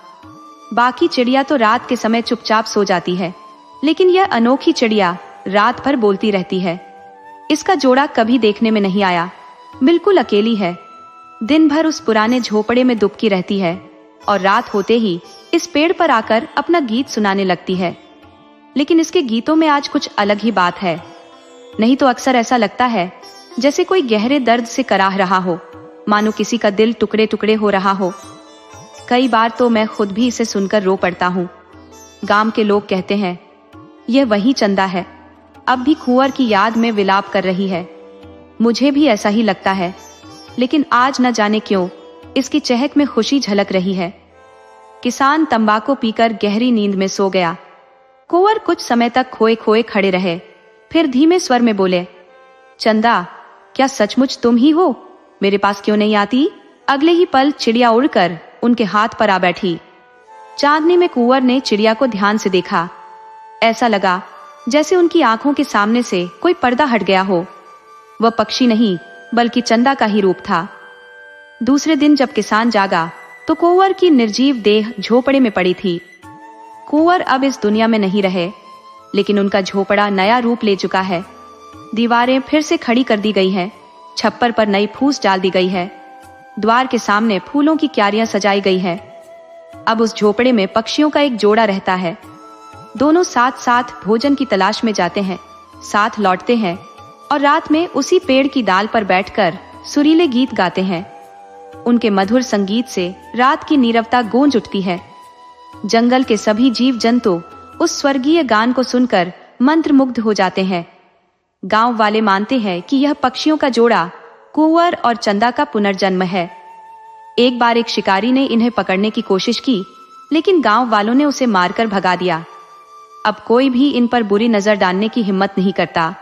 बाकी चिड़िया तो रात के समय चुपचाप सो जाती है, लेकिन यह अनोखी चिड़िया रात भर बोलती रहती है। इसका जोड़ा कभी देखने में नहीं आया, बिल्कुल अकेली है। दिन भर उस पुराने झोपड़े में दुबकी रहती है और रात होते ही इस पेड़ पर आकर अपना गीत सुनाने लगती है। लेकिन इसके गीतों में आज कुछ अलग ही बात है। नहीं तो अक्सर ऐसा लगता है जैसे कोई गहरे दर्द से कराह रहा हो, मानो किसी का दिल टुकड़े टुकड़े हो रहा हो। कई बार तो मैं खुद भी इसे सुनकर रो पड़ता हूँ। गांव के लोग कहते हैं यह वही चंदा है, अब भी कुंवर की याद में विलाप कर रही है। मुझे भी ऐसा ही लगता है, लेकिन आज न जाने क्यों इसकी चहक में खुशी झलक रही है। किसान तंबाकू पीकर गहरी नींद में सो गया। कुंवर कुछ समय तक खोए खोए खड़े रहे, फिर धीमे स्वर में बोले, चंदा, क्या सचमुच तुम ही हो? मेरे पास क्यों नहीं आती? अगले ही पल चिड़िया उड़कर उनके हाथ पर आ बैठी। चांदनी में कुंवर ने चिड़िया को ध्यान से देखा। ऐसा लगा जैसे उनकी आंखों के सामने से कोई पर्दा हट गया हो। वह पक्षी नहीं बल्कि चंदा का ही रूप था। दूसरे दिन जब किसान जागा तो कुंवर की निर्जीव देह झोपड़े में पड़ी थी। कुंवर अब इस दुनिया में नहीं रहे, लेकिन उनका झोपड़ा नया रूप ले चुका है। दीवारें फिर से खड़ी कर दी गई हैं, छप्पर पर नई फूस डाल दी गई है, द्वार के सामने फूलों की क्यारियां सजाई गई है। अब उस झोपड़े में पक्षियों का एक जोड़ा रहता है। दोनों साथ साथ भोजन की तलाश में जाते हैं, साथ लौटते हैं और रात में उसी पेड़ की डाल पर बैठकर सुरीले गीत गाते हैं। उनके मधुर संगीत से रात की नीरवता गूंज उठती है। जंगल के सभी जीव जंतु उस स्वर्गीय गान को सुनकर मंत्रमुग्ध हो जाते हैं। गांव वाले मानते हैं कि यह पक्षियों का जोड़ा कुंवर और चंदा का पुनर्जन्म है। एक बार एक शिकारी ने इन्हें पकड़ने की कोशिश की, लेकिन गांव वालों ने उसे मारकर भगा दिया। अब कोई भी इन पर बुरी नजर डालने की हिम्मत नहीं करता।